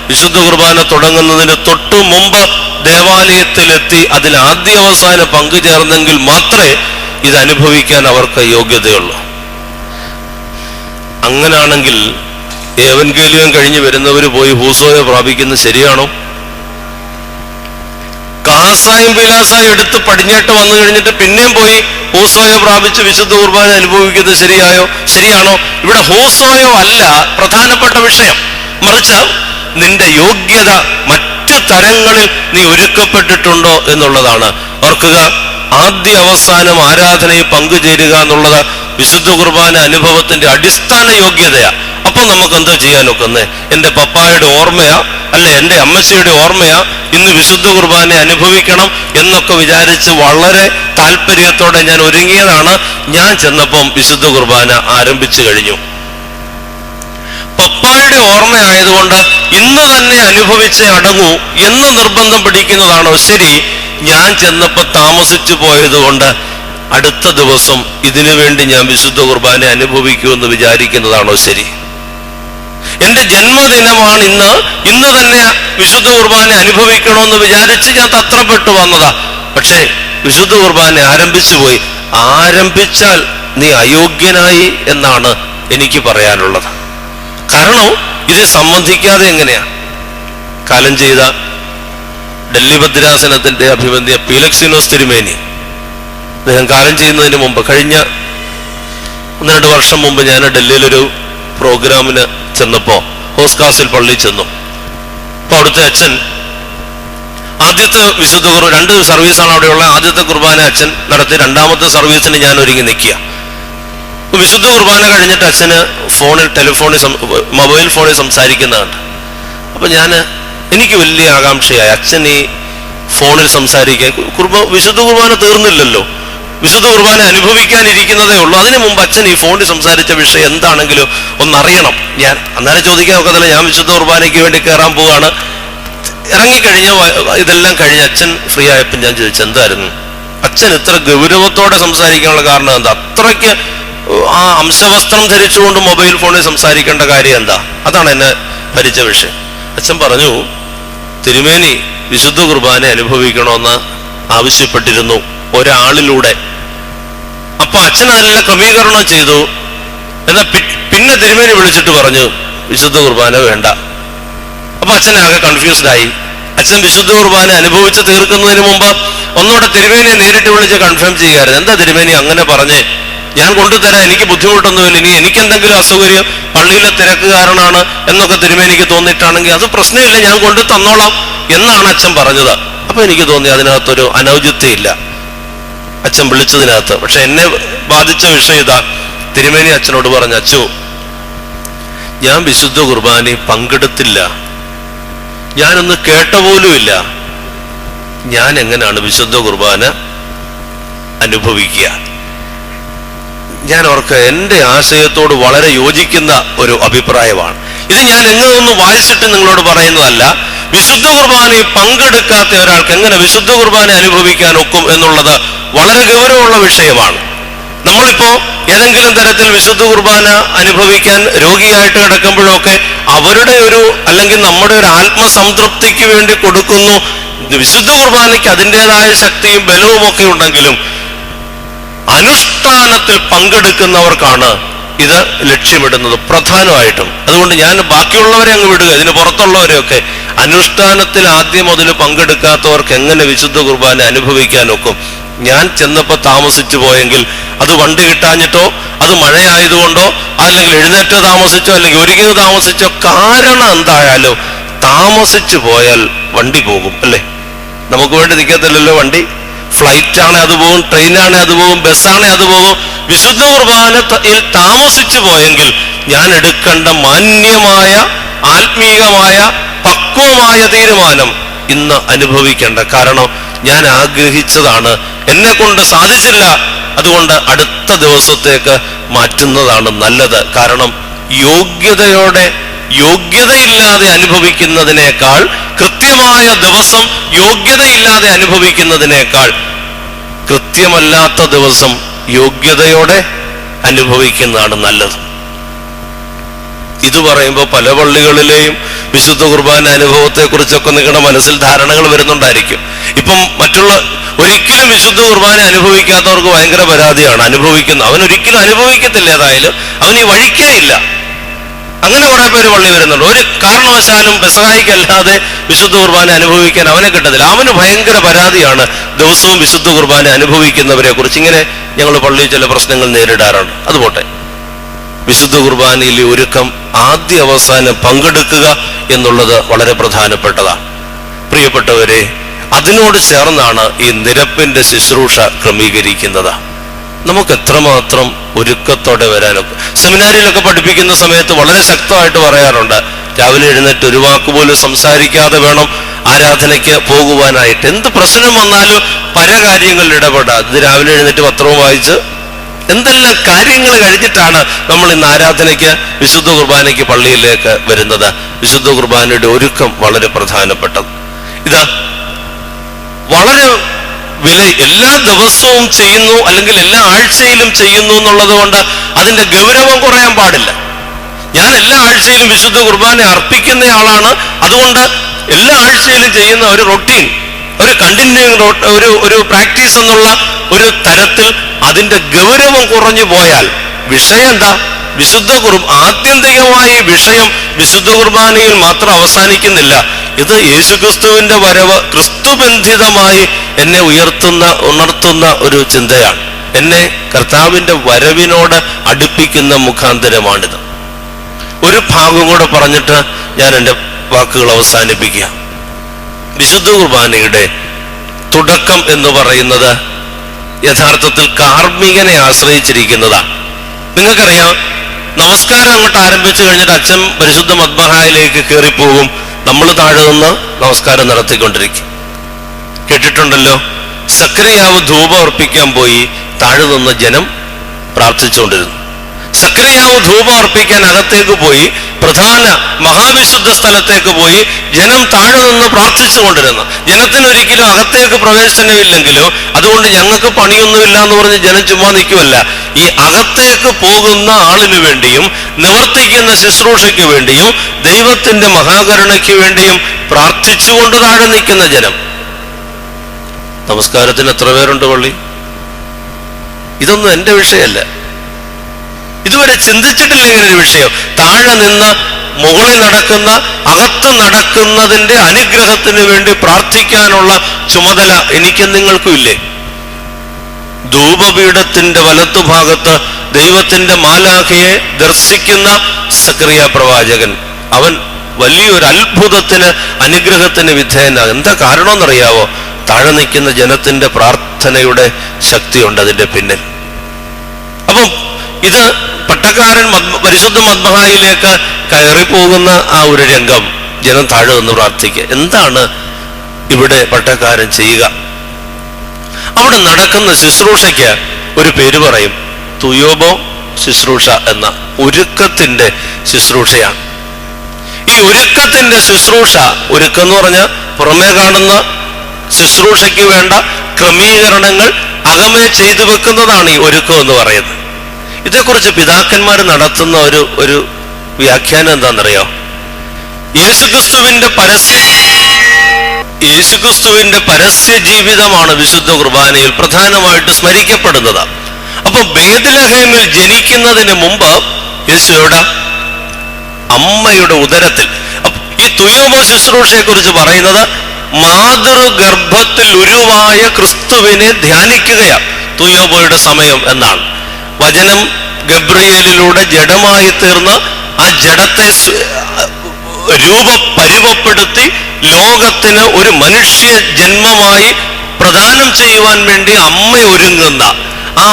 വിശുദ്ധ കുർബാന തുടങ്ങുന്നതിന് തൊട്ടു മുമ്പ് ദേവാലയത്തിലെത്തി അതിൽ ആദ്യ അവസാനം പങ്കുചേർന്നെങ്കിൽ മാത്രമേ ഇത് അനുഭവിക്കാൻ അവർക്ക് യോഗ്യതയുള്ളൂ. അങ്ങനാണെങ്കിൽ ഏവൻഗേലിയം കഴിഞ്ഞ് വരുന്നവർ പോയി ഹൂസോയെ പ്രാപിക്കുന്നത് ശരിയാണോ? കാസായും പിലാസായും എടുത്ത് പടിഞ്ഞാട്ട് വന്നു കഴിഞ്ഞിട്ട് പിന്നെയും പോയി ഹൂസോയെ പ്രാപിച്ച് വിശുദ്ധ കുർബാന അനുഭവിക്കുന്നത് ശരിയാണോ? ഇവിടെ ഹൂസോയോ അല്ല പ്രധാനപ്പെട്ട വിഷയം, മറിച്ച് നിന്റെ യോഗ്യത മറ്റു തരങ്ങളിൽ നീ ഒരുക്കപ്പെട്ടിട്ടുണ്ടോ എന്നുള്ളതാണ്. ഓർക്കുക, ആദ്യ അവസാനം ആരാധനയിൽ പങ്കുചേരുക എന്നുള്ളത് വിശുദ്ധ കുർബാന അനുഭവത്തിന്റെ അടിസ്ഥാന യോഗ്യതയാ. അപ്പൊ നമുക്ക് എന്തോ ചെയ്യാനൊക്കുന്നേ? എന്റെ പപ്പായുടെ ഓർമ്മയാ, അല്ലെ എന്റെ അമ്മച്ചിയുടെ ഓർമ്മയാ, ഇന്ന് വിശുദ്ധ കുർബാന അനുഭവിക്കണം എന്നൊക്കെ വിചാരിച്ച് വളരെ താല്പര്യത്തോടെ ഞാൻ ഒരുങ്ങിയതാണ്. ഞാൻ ചെന്നപ്പം വിശുദ്ധ കുർബാന ആരംഭിച്ചു കഴിഞ്ഞു. പപ്പായുടെ ഓർമ്മയായതുകൊണ്ട് ഇന്ന് തന്നെ അനുഭവിച്ചേ അടങ്ങൂ എന്ന് നിർബന്ധം പിടിക്കുന്നതാണോ ശരി? ഞാൻ ചെന്നപ്പോ താമസിച്ചു പോയതുകൊണ്ട് അടുത്ത ദിവസം ഇതിനു വേണ്ടി ഞാൻ വിശുദ്ധ കുർബാന അനുഭവിക്കുമെന്ന് വിചാരിക്കുന്നതാണോ ശരി? എന്റെ ജന്മദിനമാണ് ഇന്ന് തന്നെ വിശുദ്ധ കുർബാന അനുഭവിക്കണമെന്ന് വിചാരിച്ച് ഞാൻ തത്രപ്പെട്ടു വന്നതാ. പക്ഷേ വിശുദ്ധ കുർബാന ആരംഭിച്ചു പോയി. ആരംഭിച്ചാൽ നീ അയോഗ്യനായി എന്നാണ് എനിക്ക് പറയാനുള്ളത്. കാരണം ഇത് സംബന്ധിക്കാതെ എങ്ങനെയാ? കാലം ചെയ്ത ഡൽഹി ഭദ്രാസനത്തിന്റെ അഭിമന്യ പീലക്സിനോസ് തിരുമേനി, അദ്ദേഹം കാലം ചെയ്യുന്നതിന് മുമ്പ് കഴിഞ്ഞ 1-2 വർഷം മുമ്പ് ഞാൻ ഡൽഹിയിലൊരു പ്രോഗ്രാമിന് ചെന്നപ്പോ ഹോസ്കാസിൽ പള്ളി ചെന്നു. അപ്പൊ അവിടുത്തെ അച്ഛൻ ആദ്യത്തെ വിശുദ്ധ 2 സർവീസാണ് അവിടെയുള്ള. ആദ്യത്തെ കുർബാന അച്ഛൻ നടത്തി, 2ാമത്തെ സർവീസിന് ഞാൻ ഒരുങ്ങി നിൽക്കുക. വിശുദ്ധ കുർബാന കഴിഞ്ഞിട്ട് അച്ഛന് മൊബൈൽ ഫോണിൽ സംസാരിക്കുന്നതാണ്. അപ്പൊ എനിക്ക് വലിയ ആകാംക്ഷയായി, അച്ഛൻ ഈ ഫോണിൽ സംസാരിക്കാൻ, വിശുദ്ധ കുർബാന തീർന്നില്ലല്ലോ, വിശുദ്ധ കുർബാന അനുഭവിക്കാനിരിക്കുന്നതേ ഉള്ളൂ. അതിനു മുമ്പ് അച്ഛൻ ഈ ഫോണിൽ സംസാരിച്ച വിഷയം എന്താണെങ്കിലും ഒന്നറിയണം. ഞാൻ അന്നേരം ചോദിക്കാൻ ഒക്കത്തില്ല, ഞാൻ വിശുദ്ധ കുർബാനയ്ക്ക് വേണ്ടി കയറാൻ പോവാണ്. ഇറങ്ങിക്കഴിഞ്ഞ ഇതെല്ലാം കഴിഞ്ഞ് അച്ഛൻ ഫ്രീ ആയപ്പോൾ ഞാൻ ചോദിച്ചു, എന്തായിരുന്നു അച്ഛൻ ഇത്ര ഗൗരവത്തോടെ സംസാരിക്കാനുള്ള കാരണം എന്താ? അത്രയ്ക്ക് ആ അംശവസ്ത്രം ധരിച്ചുകൊണ്ട് മൊബൈൽ ഫോണിൽ സംസാരിക്കേണ്ട കാര്യം എന്താ? അതാണ് എന്നെ ഭരിച്ച വിഷയം. അച്ഛൻ പറഞ്ഞു, തിരുമേനി വിശുദ്ധ കുർബാന അനുഭവിക്കണമെന്ന് ആവശ്യപ്പെട്ടിരുന്നു ഒരാളിലൂടെ. അപ്പൊ അച്ഛൻ അതിനുള്ള ക്രമീകരണം ചെയ്തു. എന്നാൽ പിന്നെ തിരുമേനി വിളിച്ചിട്ട് പറഞ്ഞു വിശുദ്ധ കുർബാന വേണ്ട. അപ്പൊ അച്ഛനാകെ കൺഫ്യൂസ്ഡ് ആയി. അച്ഛൻ വിശുദ്ധ കുർബാന അനുഭവിച്ച് തീർക്കുന്നതിന് മുമ്പ് ഒന്നുകൂടെ തിരുമേനിയെ നേരിട്ട് വിളിച്ച് കൺഫേം ചെയ്യാറുണ്ട്. എന്താ തിരുമേനി അങ്ങനെ പറഞ്ഞേ? ഞാൻ കൊണ്ടുതരാം, എനിക്ക് ബുദ്ധിമുട്ടൊന്നുമില്ല. ഇനി എനിക്ക് എന്തെങ്കിലും അസൗകര്യം പള്ളിയിലെ തിരക്ക് കാരണമാണ് എന്നൊക്കെ തിരുമേനിക്ക് തോന്നിയിട്ടാണെങ്കിൽ അത് പ്രശ്നമില്ല, ഞാൻ കൊണ്ടു തന്നോളാം എന്നാണ് അച്ഛൻ പറഞ്ഞത്. അപ്പൊ എനിക്ക് തോന്നി അതിനകത്തൊരു അനൗചിത്യമില്ല അച്ഛൻ വിളിച്ചതിനകത്ത്. പക്ഷെ എന്നെ ബാധിച്ച വിഷയം ഇതാ. തിരുമേനി അച്ഛനോട് പറഞ്ഞു, അച്ചു, ഞാൻ വിശുദ്ധ കുർബാനയിൽ പങ്കെടുത്തില്ല, ഞാനൊന്ന് കേട്ട പോലുമില്ല, ഞാൻ എങ്ങനെയാണ് വിശുദ്ധ കുർബാന അനുഭവിക്കുക? ഞാൻ ഓർക്കുക, എൻ്റെ ആശയത്തോട് വളരെ യോജിക്കുന്ന ഒരു അഭിപ്രായമാണ് ഇത്. ഞാൻ എങ്ങനെയൊന്നും വായിച്ചിട്ട് നിങ്ങളോട് പറയുന്നതല്ല. വിശുദ്ധ കുർബാനയിൽ പങ്കെടുക്കാത്ത ഒരാൾക്ക് എങ്ങനെ വിശുദ്ധ കുർബാന അനുഭവിക്കാൻ ഒക്കും എന്നുള്ളത് വളരെ ഗൗരവമുള്ള വിഷയമാണ്. നമ്മളിപ്പോ ഏതെങ്കിലും തരത്തിൽ വിശുദ്ധ കുർബാന അനുഭവിക്കാൻ രോഗിയായിട്ട് കിടക്കുമ്പോഴൊക്കെ അവരുടെ അല്ലെങ്കിൽ നമ്മുടെ ഒരു ആത്മസംതൃപ്തിക്ക് വേണ്ടി കൊടുക്കുന്നു. വിശുദ്ധ കുർബാനയ്ക്ക് അതിൻ്റെതായ ശക്തിയും ബലവും ഒക്കെ ഉണ്ടെങ്കിലും അനുഷ്ഠാനത്തിൽ പങ്കെടുക്കുന്നവർക്കാണ് ഇത് ലക്ഷ്യമിടുന്നത് പ്രധാനമായിട്ടും. അതുകൊണ്ട് ഞാൻ ബാക്കിയുള്ളവരെ അങ്ങ് വിടുക, ഇതിന് പുറത്തുള്ളവരെയൊക്കെ. അനുഷ്ഠാനത്തിൽ ആദ്യം മുതൽ പങ്കെടുക്കാത്തവർക്ക് എങ്ങനെ വിശുദ്ധ കുർബാന അനുഭവിക്കാനൊക്കും? ഞാൻ ചെന്നപ്പോൾ താമസിച്ചു പോയെങ്കിൽ അത് വണ്ടി കിട്ടാഞ്ഞിട്ടോ, അത് മഴയായതുകൊണ്ടോ, അല്ലെങ്കിൽ എഴുന്നേറ്റ് താമസിച്ചോ, അല്ലെങ്കിൽ ഒരുങ്ങി താമസിച്ചോ, കാരണം എന്തായാലും താമസിച്ചു പോയാൽ വണ്ടി പോകും, അല്ലേ? നമുക്ക് വേണ്ടി നിൽക്കത്തില്ലല്ലോ വണ്ടി. ഫ്ലൈറ്റ് ആണെ അത് പോകും, ട്രെയിനാണെ അത് പോകും, ബസ്സാണെ അത് പോകും. വിശുദ്ധ കുർബാനയിൽ താമസിച്ചു പോയെങ്കിൽ ഞാൻ എടുക്കേണ്ട മാന്യമായ ആത്മീയമായ പക്വമായ തീരുമാനം ഇന്ന് അനുഭവിക്കേണ്ട. കാരണം ഞാൻ ആഗ്രഹിച്ചതാണ്, എന്നെ കൊണ്ട് സാധിച്ചില്ല, അതുകൊണ്ട് അടുത്ത ദിവസത്തേക്ക് മാറ്റുന്നതാണ് നല്ലത്. കാരണം യോഗ്യതയില്ലാതെ അനുഭവിക്കുന്നതിനേക്കാൾ, കൃത്യമായ ദിവസം യോഗ്യതയില്ലാതെ അനുഭവിക്കുന്നതിനേക്കാൾ, കൃത്യമല്ലാത്ത ദിവസം യോഗ്യതയോടെ അനുഭവിക്കുന്നതാണ് നല്ലത്. ഇത് പറയുമ്പോൾ പല പള്ളികളിലെയും വിശുദ്ധ കുർബാന അനുഭവത്തെ കുറിച്ചൊക്കെ നിങ്ങളുടെ മനസ്സിൽ ധാരണകൾ വരുന്നുണ്ടായിരിക്കും. ഇപ്പം മറ്റുള്ള ഒരിക്കലും വിശുദ്ധ കുർബാന അനുഭവിക്കാത്തവർക്ക് ഭയങ്കര പരാതിയാണ്. അവൻ ഒരിക്കലും അനുഭവിക്കത്തില്ല, ഏതായാലും അവൻ ഈ വഴിക്കേ ഇല്ല. അങ്ങനെ കുറെ പേര് പള്ളി വരുന്നുണ്ട്. ഒരു കാരണവശാലും പെസഹായിക്കല്ലാതെ വിശുദ്ധ കുർബാന അനുഭവിക്കാൻ അവനെ കിട്ടത്തില്ല. അവന് ഭയങ്കര പരാതിയാണ് ദിവസവും വിശുദ്ധ കുർബാന അനുഭവിക്കുന്നവരെ കുറിച്ച്. ഇങ്ങനെ ഞങ്ങൾ പള്ളിയിൽ ചില പ്രശ്നങ്ങൾ നേരിടാറുണ്ട്. അതുപോട്ടെ, വിശുദ്ധ കുർബാനയിലെ ഒരുക്കം ആദ്യ അവസാനം പങ്കെടുക്കുക എന്നുള്ളത് വളരെ പ്രധാനപ്പെട്ടതാണ്. പ്രിയപ്പെട്ടവരെ, അതിനോട് ചേർന്നാണ് ഈ നിരപ്പിന്റെ ശുശ്രൂഷ ക്രമീകരിക്കുന്നത്. നമുക്ക് എത്രമാത്രം ഒരുക്കത്തോടെ വരാനൊക്കെ. സെമിനാരിയിലൊക്കെ പഠിപ്പിക്കുന്ന സമയത്ത് വളരെ ശക്തമായിട്ട് പറയാറുണ്ട്, രാവിലെ എഴുന്നേറ്റ് ഒരു വാക്കുപോലും സംസാരിക്കാതെ വേണം ആരാധനയ്ക്ക് പോകുവാനായിട്ട്. എന്ത് പ്രശ്നം വന്നാലും പല കാര്യങ്ങളിൽ ഇടപെടാം. ഇത് രാവിലെ എഴുന്നേറ്റ് പത്രവും വായിച്ച് എന്തെല്ലാം കാര്യങ്ങൾ കഴിഞ്ഞിട്ടാണ് നമ്മൾ ഇന്ന് ആരാധനയ്ക്ക് വിശുദ്ധ കുർബാനയ്ക്ക് പള്ളിയിലേക്ക് വരുന്നത്. വിശുദ്ധ കുർബാനയുടെ ഒരുക്കം വളരെ പ്രധാനപ്പെട്ടത്. ഇത് വളരെ എല്ലാ ദിവസവും ചെയ്യുന്നു അല്ലെങ്കിൽ എല്ലാ ആഴ്ചയിലും ചെയ്യുന്നു എന്നുള്ളത് കൊണ്ട് അതിന്റെ ഗൗരവം കുറയാൻ പാടില്ല. ഞാൻ എല്ലാ ആഴ്ചയിലും വിശുദ്ധ കുർബാന അർപ്പിക്കുന്നയാളാണ്, അതുകൊണ്ട് എല്ലാ ആഴ്ചയിലും ചെയ്യുന്ന ഒരു റൊട്ടീൻ, ഒരു കണ്ടിന്യൂയിങ് ഒരു പ്രാക്ടീസ് എന്നുള്ള ഒരു തരത്തിൽ അതിന്റെ ഗൗരവം കുറഞ്ഞു പോയാൽ വിഷയം എന്താ? ആത്യന്തികമായ വിഷയം വിശുദ്ധ കുർബാനയിൽ മാത്രം അവസാനിക്കുന്നില്ല. ഇത് യേശുക്രിസ്തുവിന്റെ വരവ് ക്രിസ്തുബന്ധിതമായി എന്നെ ഉണർത്തുന്ന ഒരു ചിന്തയാണ്. എന്നെ കർത്താവിന്റെ വരവിനോട് അടുപ്പിക്കുന്ന മുഖാന്തരമാണിത്. ഒരു ഭാഗം കൂടെ പറഞ്ഞിട്ട് ഞാൻ എൻ്റെ വാക്കുകൾ അവസാനിപ്പിക്കുക. വിശുദ്ധ കുർബാനയുടെ തുടക്കം എന്ന് പറയുന്നത് യഥാർത്ഥത്തിൽ കാർമ്മികനെ ആശ്രയിച്ചിരിക്കുന്നതാണ്. നിങ്ങൾക്കറിയാം, നമസ്കാരം അങ്ങോട്ട് ആരംഭിച്ചു കഴിഞ്ഞിട്ട് അച്ഛൻ പരിശുദ്ധ മദ്ബഹായിലേക്ക് കയറിപ്പോകും. നമ്മൾ താഴെ നിന്ന് നമസ്കാരം നടത്തിക്കൊണ്ടിരിക്കും. കേട്ടിട്ടുണ്ടല്ലോ, സക്കറിയാവ് ധൂപം അർപ്പിക്കാൻ പോയി, താഴെ നിന്ന് ജനം പ്രാർത്ഥിച്ചുകൊണ്ടിരുന്നു. സക്കറിയാവ് ധൂപം അർപ്പിക്കാൻ അകത്തേക്ക് പോയി, പ്രധാന മഹാവിശുദ്ധ സ്ഥലത്തേക്ക് പോയി, ജനം താഴെ നിന്ന് പ്രാർത്ഥിച്ചുകൊണ്ടിരുന്നു. ജനത്തിനൊരിക്കലും അകത്തേക്ക് പ്രവേശനമില്ലെങ്കിലോ അതുകൊണ്ട് ഞങ്ങൾക്ക് പണിയൊന്നുമില്ല എന്ന് പറഞ്ഞ് ജനം ചുമ്മാ നിൽക്കുമല്ല. ഈ അകത്തേക്ക് പോകുന്ന ആളിനു വേണ്ടിയും നിവർത്തിക്കുന്ന ശുശ്രൂഷയ്ക്ക് വേണ്ടിയും ദൈവത്തിന്റെ മഹാകരുണയ്ക്ക് വേണ്ടിയും പ്രാർത്ഥിച്ചുകൊണ്ട് താഴെ നിൽക്കുന്ന ജനം. നമസ്കാരത്തിന് എത്ര പേരുണ്ട് പള്ളി? ഇതൊന്നും എൻ്റെ വിഷയമല്ല. ഇതുവരെ ചിന്തിച്ചിട്ടില്ല ഇങ്ങനൊരു വിഷയം. താഴെ നിന്ന് മുകളിൽ നടക്കുന്ന, അകത്ത് നടക്കുന്നതിന്റെ അനുഗ്രഹത്തിന് വേണ്ടി പ്രാർത്ഥിക്കാനുള്ള ചുമതല എനിക്കും നിങ്ങൾക്കും ഇല്ലേ? ധൂപപീഠത്തിന്റെ വലത്തുഭാഗത്ത് ദൈവത്തിന്റെ മാലാഖയെ ദർശിക്കുന്ന സക്കറിയ പ്രവാചകൻ, അവൻ വലിയൊരു അത്ഭുതത്തിന്, അനുഗ്രഹത്തിന് വിധേയനാകും. എന്താ കാരണമെന്നറിയാവോ? താഴെ നിൽക്കുന്ന ജനത്തിന്റെ പ്രാർത്ഥനയുടെ ശക്തിയുണ്ട് അതിന്റെ പിന്നിൽ. അപ്പം ഇത് പട്ടക്കാരൻ പരിശുദ്ധ മദ്ബഹായിലേക്ക് കയറിപ്പോകുന്ന ആ ഒരു രംഗം, ജനം താഴെ നിന്ന് പ്രാർത്ഥിക്കുക. എന്താണ് ഇവിടെ പട്ടക്കാരൻ ചെയ്യുക? അവിടെ നടക്കുന്ന ശുശ്രൂഷയ്ക്ക് ഒരു പേര് പറയും, തുയോബോ ശുശ്രൂഷ എന്ന ഒരുക്കത്തിന്റെ ശുശ്രൂഷയാണ്. ഈ ഒരുക്കത്തിന്റെ ശുശ്രൂഷ, ഒരുക്കം എന്ന് പറഞ്ഞാൽ പുറമേ കാണുന്ന ശുശ്രൂഷയ്ക്ക് വേണ്ട ക്രമീകരണങ്ങൾ അകമേ ചെയ്തു വെക്കുന്നതാണ് ഈ ഒരുക്കം എന്ന് പറയുന്നത്. ഇതേക്കുറിച്ച് പിതാക്കന്മാർ നടത്തുന്ന ഒരു വ്യാഖ്യാനം എന്താണെന്നറിയോ? യേശുക്രിസ്തുവിന്റെ പരസ്യ ജീവിതമാണ് വിശുദ്ധ കുർബാനയിൽ പ്രധാനമായിട്ട് സ്മരിക്കപ്പെടുന്നത്. അപ്പൊ ബേത്ലഹേമിൽ ജനിക്കുന്നതിന് മുമ്പ് യേശു എവിടെ? അമ്മയുടെ ഉദരത്തിൽ. ഈ തുയോബോ ശുശ്രൂഷയെ കുറിച്ച് പറയുന്നത് മാതൃഗർഭത്തിൽ ഉരുവായ ക്രിസ്തുവിനെ ധ്യാനിക്കുകയാണ് തുയോബോയുടെ സമയം എന്നാണ്. വചനം ഗബ്രിയേലിലൂടെ ജഡമായി തീർന്ന് ആ ജഡത്തെ രൂപപരിവപ്പെടുത്തി ലോകത്തിന് ഒരു മനുഷ്യ ജന്മമായി പ്രദാനം ചെയ്യുവാൻ വേണ്ടി അമ്മ ഒരുങ്ങുന്ന ആ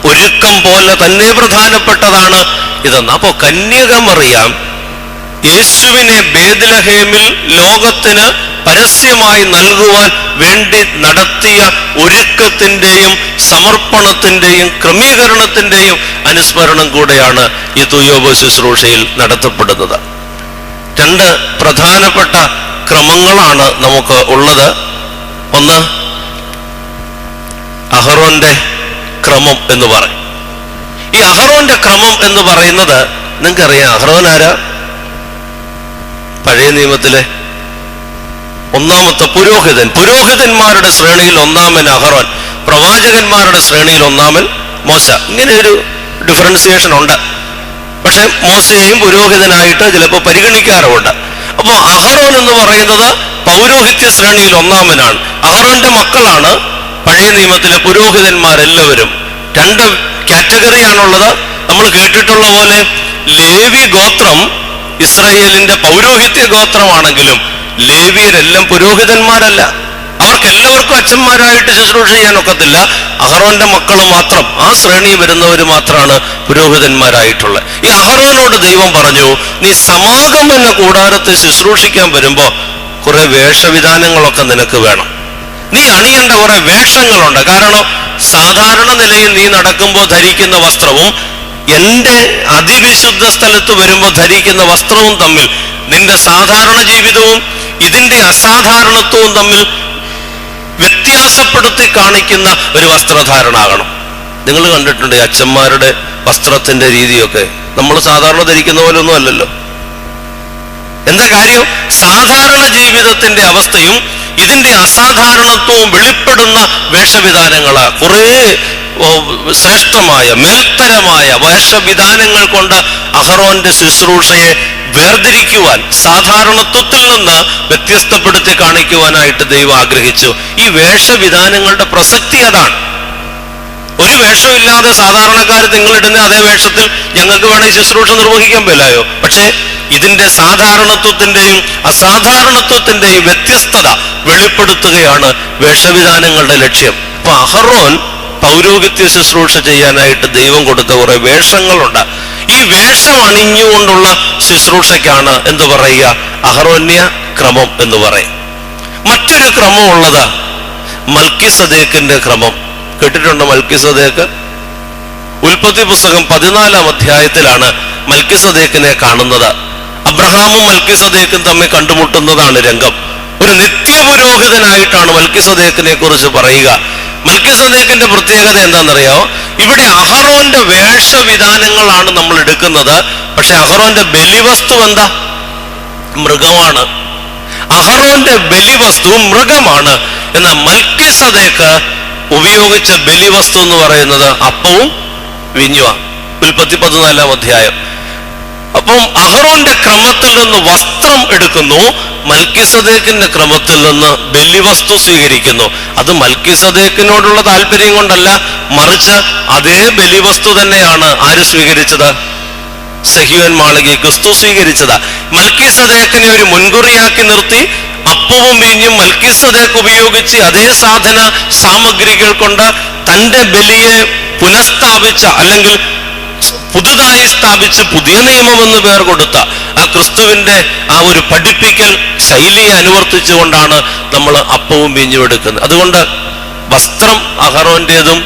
ഒരുക്കം പോലെ തന്നെ പ്രധാനപ്പെട്ടതാണ് ഇതെന്ന്. അപ്പോ കന്യകമറിയാം യേശുവിനെ ബേത്ലഹേമിൽ ലോകത്തിന് പരസ്യമായി നൽകുവാൻ വേണ്ടി നടത്തിയ ഒരുക്കത്തിന്റെയും സമർപ്പണത്തിന്റെയും ക്രമീകരണത്തിന്റെയും അനുസ്മരണം കൂടെയാണ് ഈ തുയോബോ ശുശ്രൂഷയിൽ നടത്തപ്പെടുന്നത്. രണ്ട് പ്രധാനപ്പെട്ട ക്രമങ്ങളാണ് നമുക്ക് ഉള്ളത്. ഒന്ന്, അഹറോന്റെ ക്രമം എന്ന് പറയും. ഈ അഹറോന്റെ ക്രമം എന്ന് പറയുന്നത് നിങ്ങൾക്കറിയാം. അഹറോൻ ആരാ? പഴയ നിയമത്തിലെ ഒന്നാമത്തെ പുരോഹിതൻ. പുരോഹിതന്മാരുടെ ശ്രേണിയിൽ ഒന്നാമൻ അഹറോൻ, പ്രവാചകന്മാരുടെ ശ്രേണിയിൽ ഒന്നാമൻ മോശ. ഇങ്ങനെ ഒരു ഡിഫറൻസിയേഷൻ ഉണ്ട്. പക്ഷെ മോശയെയും പുരോഹിതനായിട്ട് ചിലപ്പോൾ പരിഗണിക്കാറുമുണ്ട്. അപ്പോൾ അഹറോൻ എന്ന് പറയുന്നത് പൗരോഹിത്യ ശ്രേണിയിൽ ഒന്നാമനാണ്. അഹറോന്റെ മക്കളാണ് പഴയ നിയമത്തിലെ പുരോഹിതന്മാരെല്ലാവരും. രണ്ട് കാറ്റഗറിയാണുള്ളത്. നമ്മൾ കേട്ടിട്ടുള്ള പോലെ ലേവി ഗോത്രം ഇസ്രായേലിന്റെ പൗരോഹിത്യ ഗോത്രമാണെങ്കിലും ലേവിയരെല്ലാം പുരോഹിതന്മാരല്ല. അവർക്കെല്ലാവർക്കും അച്ഛന്മാരായിട്ട് ശുശ്രൂഷ ചെയ്യാനൊക്കത്തില്ല. അഹറോന്റെ മക്കൾ മാത്രം, ആ ശ്രേണി വരുന്നവർ മാത്രമാണ് പുരോഹിതന്മാരായിട്ടുള്ളത്. ഈ അഹറോനോട് ദൈവം പറഞ്ഞു, നീ സമാഗമന കൂടാരത്തെ ശുശ്രൂഷിക്കാൻ വരുമ്പോ കുറെ വേഷവിധാനങ്ങളൊക്കെ നിനക്ക് വേണം. നീ അണിയേണ്ട കുറെ വേഷങ്ങളുണ്ട്. കാരണം സാധാരണ നിലയിൽ നീ നടക്കുമ്പോൾ ധരിക്കുന്ന വസ്ത്രവും എന്റെ അതിവിശുദ്ധ സ്ഥലത്ത് വരുമ്പോൾ ധരിക്കുന്ന വസ്ത്രവും തമ്മിൽ, നിന്റെ സാധാരണ ജീവിതവും ഇതിന്റെ അസാധാരണത്വവും തമ്മിൽ വ്യത്യാസപ്പെടുത്തി കാണിക്കുന്ന ഒരു വസ്ത്രധാരണ ആകണം. നിങ്ങൾ കണ്ടിട്ടുണ്ട് അച്ഛന്മാരുടെ വസ്ത്രത്തിന്റെ രീതിയൊക്കെ നമ്മൾ സാധാരണ ധരിക്കുന്ന പോലെ ഒന്നും അല്ലല്ലോ. എന്താ കാര്യം? സാധാരണ ജീവിതത്തിന്റെ അവസ്ഥയും ഇതിന്റെ അസാധാരണത്വവും വെളിപ്പെടുന്ന വേഷവിധാനങ്ങളാ. കുറേ ശ്രേഷ്ഠമായ മേൽത്തരമായ വേഷവിധാനങ്ങൾ കൊണ്ട് അഹറോന്റെ ശുശ്രൂഷയെ വേർതിരിക്കുവാൻ, സാധാരണത്വത്തിൽ നിന്ന് വ്യത്യസ്തപ്പെടുത്തി കാണിക്കുവാനായിട്ട് ദൈവം ആഗ്രഹിച്ചു. ഈ വേഷവിധാനങ്ങളുടെ പ്രസക്തി അതാണ്. ഒരു വേഷമില്ലാതെ സാധാരണക്കാർ നിങ്ങളിടുന്ന അതേ വേഷത്തിൽ ഞങ്ങൾക്ക് വേണമെങ്കിൽ ശുശ്രൂഷ നിർവഹിക്കാൻ പറ്റില്ലായോ? പക്ഷേ ഇതിന്റെ സാധാരണത്വത്തിന്റെയും അസാധാരണത്വത്തിന്റെയും വ്യത്യസ്തത വെളിപ്പെടുത്തുകയാണ് വേഷവിധാനങ്ങളുടെ ലക്ഷ്യം. അപ്പൊ അഹറോൻ പൗരോഹിത്യ ശുശ്രൂഷ ചെയ്യാനായിട്ട് ദൈവം കൊടുത്ത കുറെ വേഷങ്ങളുണ്ട്. ഈ വേഷം അണിഞ്ഞുകൊണ്ടുള്ള ശുശ്രൂഷയ്ക്കാണ് എന്ത് പറയുക? അഹറോന്യ ക്രമം എന്ന് പറയും. മറ്റൊരു ക്രമം ഉള്ളത് മൽക്കിസദേക്കിന്റെ ക്രമം. കേട്ടിട്ടുണ്ടോ മൽക്കിസദേക്ക്? ഉൽപ്പത്തി പുസ്തകം 14-ാം അധ്യായത്തിലാണ് മൽക്കിസദേക്കിനെ കാണുന്നത്. അബ്രഹാമും മൽക്കിസദേക്കും തമ്മിൽ കണ്ടുമുട്ടുന്നതാണ് രംഗം. ഒരു നിത്യപുരോഹിതനായിട്ടാണ് മൽക്കിസദേക്കിനെ കുറിച്ച് പറയുക. മൽക്കിസദേക്കിന്റെ പ്രത്യേകത എന്താണെന്നറിയാമോ? ഇവിടെ അഹറോന്റെ വേഷവിധാനങ്ങളാണ് നമ്മൾ എടുക്കുന്നത്. പക്ഷെ അഹറോന്റെ ബലിവസ്തു എന്താ? മൃഗമാണ്. അഹറോന്റെ ബലിവസ്തു മൃഗമാണ്. എന്നാൽ മൽക്കിസദേക്ക് ഉപയോഗിച്ച ബലിവസ്തു എന്ന് പറയുന്നത് അപ്പവും വീഞ്ഞുവാ. ഉൽപ്പത്തി 14-ാം അധ്യായം. അപ്പം അഹറോന്റെ ക്രമത്തിൽ നിന്ന് വസ്ത്രം എടുക്കുന്നു, മൽക്കിസദേക്കിന്റെ ക്രമത്തിൽ നിന്ന് ബലിവസ്തു സ്വീകരിക്കുന്നു. അത് മൽക്കിസദേക്കിനോടുള്ള താല്പര്യം കൊണ്ടല്ല, മറിച്ച് അതേ ബലിവസ്തു തന്നെയാണ് ആര് സ്വീകരിച്ചത്? സഹീവൻ മാളികയിൽ ക്രിസ്തു സ്വീകരിച്ചത്. മൽക്കിസദേക്കിനെ ഒരു മുൻകുറിയാക്കി നിർത്തി അപ്പവും വീഞ്ഞും മൽക്കിസദേക്ക് ഉപയോഗിച്ച് അതേ സാധന സാമഗ്രികൾ കൊണ്ട് തന്റെ ബലിയെ പുനഃസ്ഥാപിച്ച, അല്ലെങ്കിൽ പുതുതായി സ്ഥാപിച്ച് പുതിയ നിയമമെന്ന് പേർ കൊടുത്ത ആ ക്രിസ്തുവിന്റെ ആ ഒരു പഠിപ്പിക്കൽ ശൈലിയെ അനുവർത്തിച്ചുകൊണ്ടാണ് നമ്മൾ അപ്പവും വീഞ്ഞും എടുക്കുന്നത്. അതുകൊണ്ട് വസ്ത്രം അഹറോന്റേതും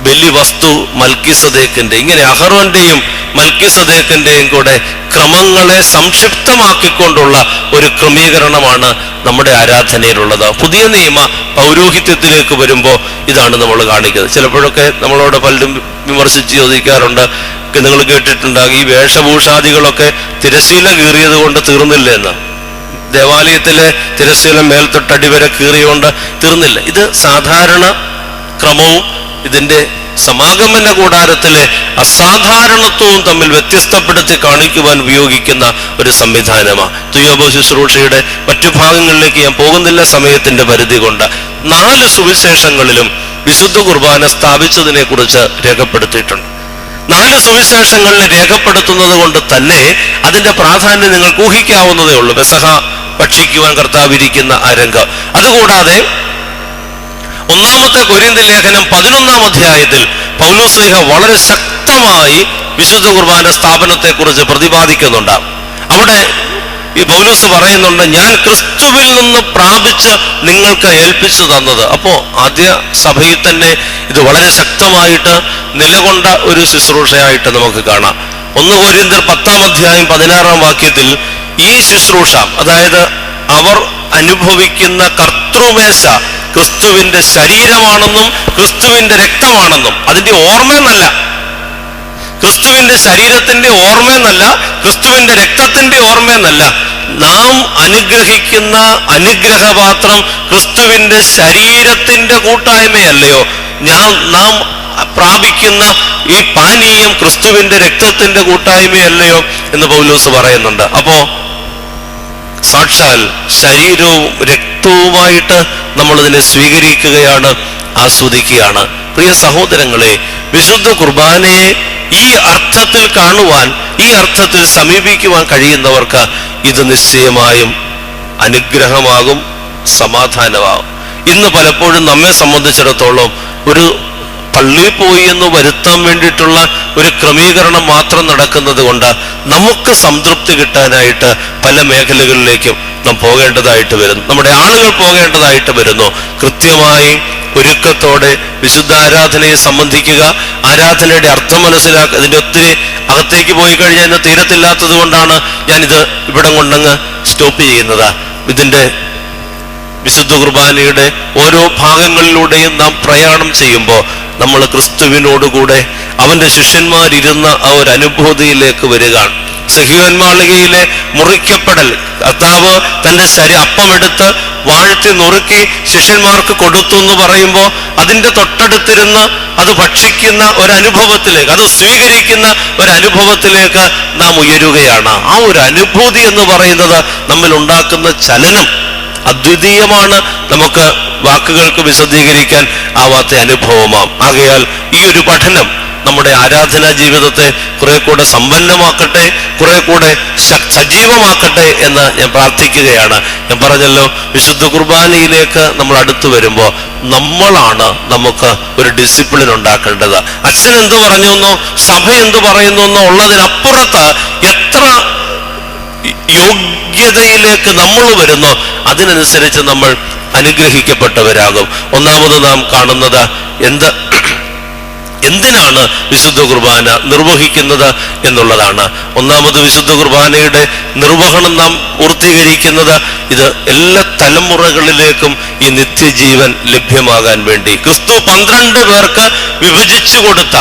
ബലിവസ്തു മൽക്കിസദേക്കിന്റെ. ഇങ്ങനെ അഹറോന്റെയും മൽക്കിസദേക്കിന്റെയും കൂടെ ക്രമങ്ങളെ സംക്ഷിപ്തമാക്കിക്കൊണ്ടുള്ള ഒരു ക്രമീകരണമാണ് നമ്മുടെ ആരാധനയിലുള്ളത്. പുതിയ നിയമ പൗരോഹിത്യത്തിലേക്ക് വരുമ്പോൾ ഇതാണ് നമ്മൾ കാണിക്കുന്നത്. ചിലപ്പോഴൊക്കെ നമ്മളോട് പലരും വിമർശിച്ച് ചോദിക്കാറുണ്ട്, നിങ്ങൾ കേട്ടിട്ടുണ്ടാകും, ഈ വേഷഭൂഷാദികളൊക്കെ തിരശീല കീറിയത് കൊണ്ട് തീർന്നില്ല എന്ന്. ദേവാലയത്തിലെ തിരശീല മേൽത്തൊട്ടടി വരെ കീറിയുകൊണ്ട് തീർന്നില്ല. ഇത് സാധാരണ ക്രമവും ഇതിന്റെ സമാഗമന കൂടാരത്തിലെ അസാധാരണത്വവും തമ്മിൽ വ്യത്യസ്തപ്പെടുത്തി കാണിക്കുവാൻ ഉപയോഗിക്കുന്ന ഒരു സംവിധാനമാണ്. തുയോബോ ശുശ്രൂഷയുടെ മറ്റു ഭാഗങ്ങളിലേക്ക് ഞാൻ പോകുന്നില്ല, സമയത്തിന്റെ പരിധി കൊണ്ട്. 4 സുവിശേഷങ്ങളിലും വിശുദ്ധ കുർബാന സ്ഥാപിച്ചതിനെ കുറിച്ച് രേഖപ്പെടുത്തിയിട്ടുണ്ട്. 4 സുവിശേഷങ്ങളിൽ രേഖപ്പെടുത്തുന്നത് കൊണ്ട് തന്നെ അതിന്റെ പ്രാധാന്യം നിങ്ങൾക്ക് ഊഹിക്കാവുന്നതേ ഉള്ളൂ. പെസഹ ഭക്ഷിക്കുവാൻ കർത്താവിരിക്കുന്ന ആ രംഗം. അതുകൂടാതെ 1 കൊരിന്ത്യർ ലേഖനം 11-ാം അധ്യായത്തിൽ പൗലോസ്ലീഹ വളരെ ശക്തമായി വിശുദ്ധ കുർബാന സ്ഥാപനത്തെ കുറിച്ച് പ്രതിപാദിക്കുന്നുണ്ട്. അവിടെ ഈ പൗലോസ് പറയുന്നുണ്ട്, ഞാൻ ക്രിസ്തുവിൽ നിന്ന് പ്രാപിച്ച് നിങ്ങൾക്ക് ഏൽപ്പിച്ചു തന്നത്. അപ്പോ ആദ്യ സഭയിൽ തന്നെ ഇത് വളരെ ശക്തമായിട്ട് നിലകൊണ്ട ഒരു ശുശ്രൂഷയായിട്ട് നമുക്ക് കാണാം. 1 കൊരിന്ത്യർ 10-ാം അധ്യായം 16-ാം വാക്യത്തിൽ ഈ ശുശ്രൂഷ, അതായത് അവർ അനുഭവിക്കുന്ന കർത്തൃമേശ ക്രിസ്തുവിന്റെ ശരീരമാണെന്നും ക്രിസ്തുവിന്റെ രക്തമാണെന്നും, അതിന്റെ ഓർമ്മയെന്നല്ല, ക്രിസ്തുവിന്റെ ശരീരത്തിന്റെ ഓർമ്മയെന്നല്ല, ക്രിസ്തുവിന്റെ രക്തത്തിന്റെ ഓർമ്മയെന്നല്ല, നാം അനുഗ്രഹിക്കുന്ന അനുഗ്രഹപാത്രം ക്രിസ്തുവിന്റെ ശരീരത്തിന്റെ കൂട്ടായ്മയല്ലയോ? നാം പ്രാപിക്കുന്ന ഈ പാനീയം ക്രിസ്തുവിന്റെ രക്തത്തിന്റെ കൂട്ടായ്മയല്ലയോ എന്ന് പൗലോസ് പറയുന്നുണ്ട്. അപ്പോ സാക്ഷാൽ ശരീരവും രക്തവുമായിട്ട് നമ്മൾ ഇതിനെ സ്വീകരിക്കുകയാണ്, ആസ്വദിക്കുകയാണ്. പ്രിയ സഹോദരങ്ങളെ, വിശുദ്ധ കുർബാനയെ ഈ അർത്ഥത്തിൽ കാണുവാൻ, ഈ അർത്ഥത്തിൽ സമീപിക്കുവാൻ കഴിയുന്നവർക്ക് ഇത് നിശ്ചയമായും അനുഗ്രഹമാകും, സമാധാനമാകും. ഇന്ന് പലപ്പോഴും നമ്മെ സംബന്ധിച്ചിടത്തോളം ഒരു പള്ളിയിൽ പോയി എന്ന് വരുത്താൻ വേണ്ടിയിട്ടുള്ള ഒരു ക്രമീകരണം മാത്രം നടക്കുന്നത് കൊണ്ട് നമുക്ക് സംതൃപ്തി കിട്ടാനായിട്ട് പല മേഖലകളിലേക്കും നാം പോകേണ്ടതായിട്ട് വരുന്നു, നമ്മുടെ ആളുകൾ പോകേണ്ടതായിട്ട് വരുന്നു. കൃത്യമായി ഒരുക്കത്തോടെ വിശുദ്ധ ആരാധനയെ സംബന്ധിക്കുക, ആരാധനയുടെ അർത്ഥം മനസ്സിലാക്കുക. ഇതിൻ്റെ ഒത്തിരി അകത്തേക്ക് പോയി കഴിഞ്ഞാൽ ഇന്ന് തീരത്തില്ലാത്തത് കൊണ്ടാണ് ഞാനിത് ഇവിടം കൊണ്ടങ്ങ് സ്റ്റോപ്പ് ചെയ്യുന്നത്. ഇതിൻ്റെ വിശുദ്ധ കുർബാനയുടെ ഓരോ ഭാഗങ്ങളിലൂടെയും നാം പ്രയാണം ചെയ്യുമ്പോൾ നമ്മൾ ക്രിസ്തുവിനോടുകൂടെ അവന്റെ ശിഷ്യന്മാരിരുന്ന ആ ഒരു അനുഭൂതിയിലേക്ക് വരികയാണ്. സഹീയോൻ മാളികയിലെ മുറിക്കപ്പെടൽ, കർത്താവ് തന്റെ അപ്പമെടുത്ത് വാഴ്ത്തി നുറുക്കി ശിഷ്യന്മാർക്ക് കൊടുത്തു എന്ന് പറയുമ്പോൾ അതിന്റെ തൊട്ടടുത്തിരുന്ന് അത് ഭക്ഷിക്കുന്ന ഒരനുഭവത്തിലേക്ക്, അത് സ്വീകരിക്കുന്ന ഒരനുഭവത്തിലേക്ക് നാം ഉയരുകയാണ്. ആ ഒരു അനുഭൂതി എന്ന് പറയുന്നത് നമ്മിൽ ഉണ്ടാക്കുന്ന ചലനം അദ്വിതീയമാണ്. നമുക്ക് വാക്കുകൾക്ക് വിശദീകരിക്കാൻ ആവാത്ത അനുഭവമാം. ആകയാൽ ഈ ഒരു പഠനം നമ്മുടെ ആരാധനാ ജീവിതത്തെ കുറെ കൂടെ സമ്പന്നമാക്കട്ടെ, കുറെ കൂടെ സജീവമാക്കട്ടെ എന്ന് ഞാൻ പ്രാർത്ഥിക്കുകയാണ്. ഞാൻ പറഞ്ഞല്ലോ, വിശുദ്ധ കുർബാനയിലേക്ക് നമ്മൾ അടുത്തു വരുമ്പോൾ നമ്മളാണ് നമുക്ക് ഒരു ഡിസിപ്ലിൻ ഉണ്ടാക്കേണ്ടത്. അച്ഛൻ എന്തു പറഞ്ഞുവെന്നോ സഭ എന്തു പറയുന്നു ഉള്ളതിനപ്പുറത്ത് എത്ര യോഗ്യതയിലേക്ക് നമ്മൾ വരുന്നു, അതിനനുസരിച്ച് നമ്മൾ അനുഗ്രഹിക്കപ്പെട്ടവരാകും. ഒന്നാമത് നാം കാണുന്നത് എന്തിനാണ് വിശുദ്ധ കുർബാന നിർവഹിക്കുന്നത് എന്നുള്ളതാണ്. ഒന്നാമത് വിശുദ്ധ കുർബാനയുടെ നിർവഹണം നാം പൂർത്തീകരിക്കുന്നത് ഇത് എല്ലാ തലമുറകളിലേക്കും ഈ നിത്യജീവൻ ലഭ്യമാകാൻ വേണ്ടി. ക്രിസ്തു 12 പേർക്ക് വിഭജിച്ചു കൊടുത്ത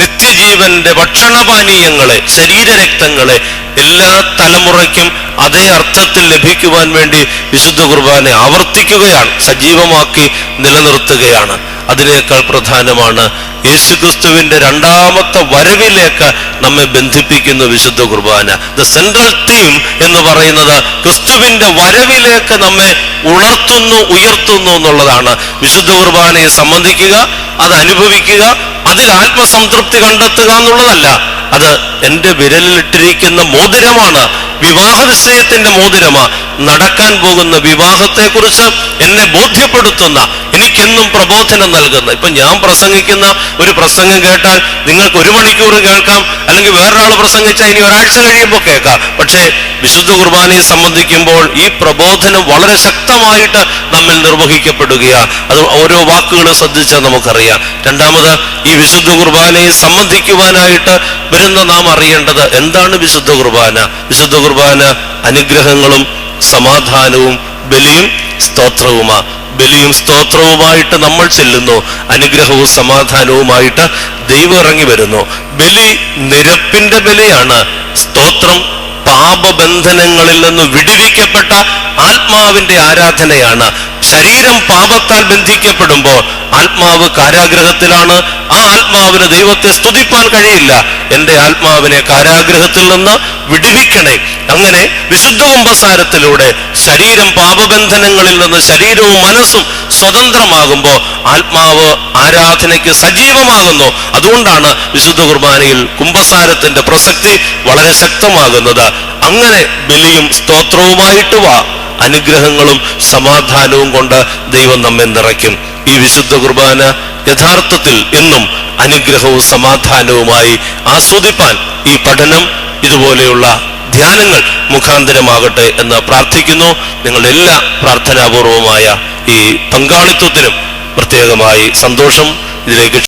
നിത്യജീവന്റെ ഭക്ഷണപാനീയങ്ങളെ, ശരീരരക്തങ്ങളെ എല്ലാ തലമുറയ്ക്കും അതേ അർത്ഥത്തിൽ ലഭിക്കുവാൻ വേണ്ടി വിശുദ്ധ കുർബാന ആവർത്തിക്കുകയാണ്, സജീവമാക്കി നിലനിർത്തുകയാണ്. അതിനേക്കാൾ പ്രധാനമാണ് യേശുക്രിസ്തുവിന്റെ രണ്ടാമത്തെ വരവിലേക്ക് നമ്മെ ബന്ധിപ്പിക്കുന്ന വിശുദ്ധ കുർബാന. ദ സെൻട്രൽ തീം എന്ന് പറയുന്നത് ക്രിസ്തുവിന്റെ വരവിലേക്ക് നമ്മെ ഉയർത്തുന്നു എന്നുള്ളതാണ്. വിശുദ്ധ കുർബാനയെ സംബന്ധിക്കുക, അത് അനുഭവിക്കുക, അതിൽ ആത്മസംതൃപ്തി കണ്ടെത്തുക എന്നുള്ളതല്ല. അത് എൻ്റെ വിരലിലിട്ടിരിക്കുന്ന മോതിരമാണ്, വിവാഹ നിശ്ചയത്തിന്റെ മോതിരമാ. നടക്കാൻ പോകുന്ന വിവാഹത്തെക്കുറിച്ച് എന്നെ ബോധ്യപ്പെടുത്തുന്ന, എനിക്കെന്നും പ്രബോധനം നൽകുന്ന. ഇപ്പൊ ഞാൻ പ്രസംഗിക്കുന്ന ഒരു പ്രസംഗം കേട്ടാൽ നിങ്ങൾക്ക് 1 മണിക്കൂർ കേൾക്കാം, അല്ലെങ്കിൽ വേറൊരാൾ പ്രസംഗിച്ചാൽ ഇനി ഒരാഴ്ച കഴിയുമ്പോൾ കേൾക്കാം. പക്ഷേ വിശുദ്ധ കുർബാനയെ സംബന്ധിക്കുമ്പോൾ ഈ പ്രബോധനം വളരെ ശക്തമായിട്ട് നമ്മിൽ നിർവഹിക്കപ്പെടുകയാണ്. അത് ഓരോ വാക്കുകളും ശ്രദ്ധിച്ചാൽ നമുക്കറിയാം. രണ്ടാമത്, ഈ വിശുദ്ധ കുർബാനയെ സംബന്ധിക്കുവാനായിട്ട് വരുന്ന നാം അറിയേണ്ടത് എന്താണ് വിശുദ്ധ കുർബാന? വിശുദ്ധ കുർബാന അനുഗ്രഹങ്ങളും സമാധാനവും ബലിയും സ്തോത്രവുമാ. ബലിയും സ്തോത്രവുമായിട്ട് നമ്മൾ ചെല്ലുന്നു, അനുഗ്രഹവും സമാധാനവുമായിട്ട് ദൈവം ഇറങ്ങി വരുന്നു. ബലി നിരപ്പിന്റെ ബലിയാണ്. സ്തോത്രം പാപബന്ധനങ്ങളിൽ നിന്ന് വിടുവിക്കപ്പെട്ട ആത്മാവിന്റെ ആരാധനയാണ്. ശരീരം പാപത്താൽ ബന്ധിക്കപ്പെടുമ്പോൾ ആത്മാവ് കാരാഗ്രഹത്തിലാണ്. ആ ആത്മാവിന് ദൈവത്തെ സ്തുതിപ്പാൻ കഴിയില്ല. എൻ്റെ ആത്മാവിനെ കാരാഗ്രഹത്തിൽ നിന്ന് വിടുവിക്കണേ. അങ്ങനെ വിശുദ്ധ കുമ്പസാരത്തിലൂടെ ശരീരം പാപബന്ധനങ്ങളിൽ നിന്ന് ശരീരവും മനസ്സും സ്വതന്ത്രമാകുമ്പോൾ ആത്മാവ് ആരാധനയ്ക്ക് സജീവമാകുന്നു. അതുകൊണ്ടാണ് വിശുദ്ധ കുർബാനയിൽ കുമ്പസാരത്തിന്റെ പ്രസക്തി വളരെ ശക്തമാകുന്നത്. അങ്ങനെ ബലിയും സ്തോത്രവുമായിട്ട് വാ, അനുഗ്രഹങ്ങളും സമാധാനവും കൊണ്ട് ദൈവം നമ്മെ നിറയ്ക്കും. ഈ വിശുദ്ധ കുർബാന യഥാർത്ഥത്തിൽ എന്നും അനുഗ്രഹവും സമാധാനവുമായി ആസ്വദിപ്പാൻ ഈ പഠനം, ഇതുപോലെയുള്ള ധ്യാനങ്ങൾ മുഖാന്തരമാകട്ടെ എന്ന് പ്രാർത്ഥിക്കുന്നു. നിങ്ങളുടെ എല്ലാ പ്രാർത്ഥനാപൂർവമായ ഈ പങ്കാളിത്തത്തിനും പ്രത്യേകമായി സന്തോഷം. ഇതിലേക്ക്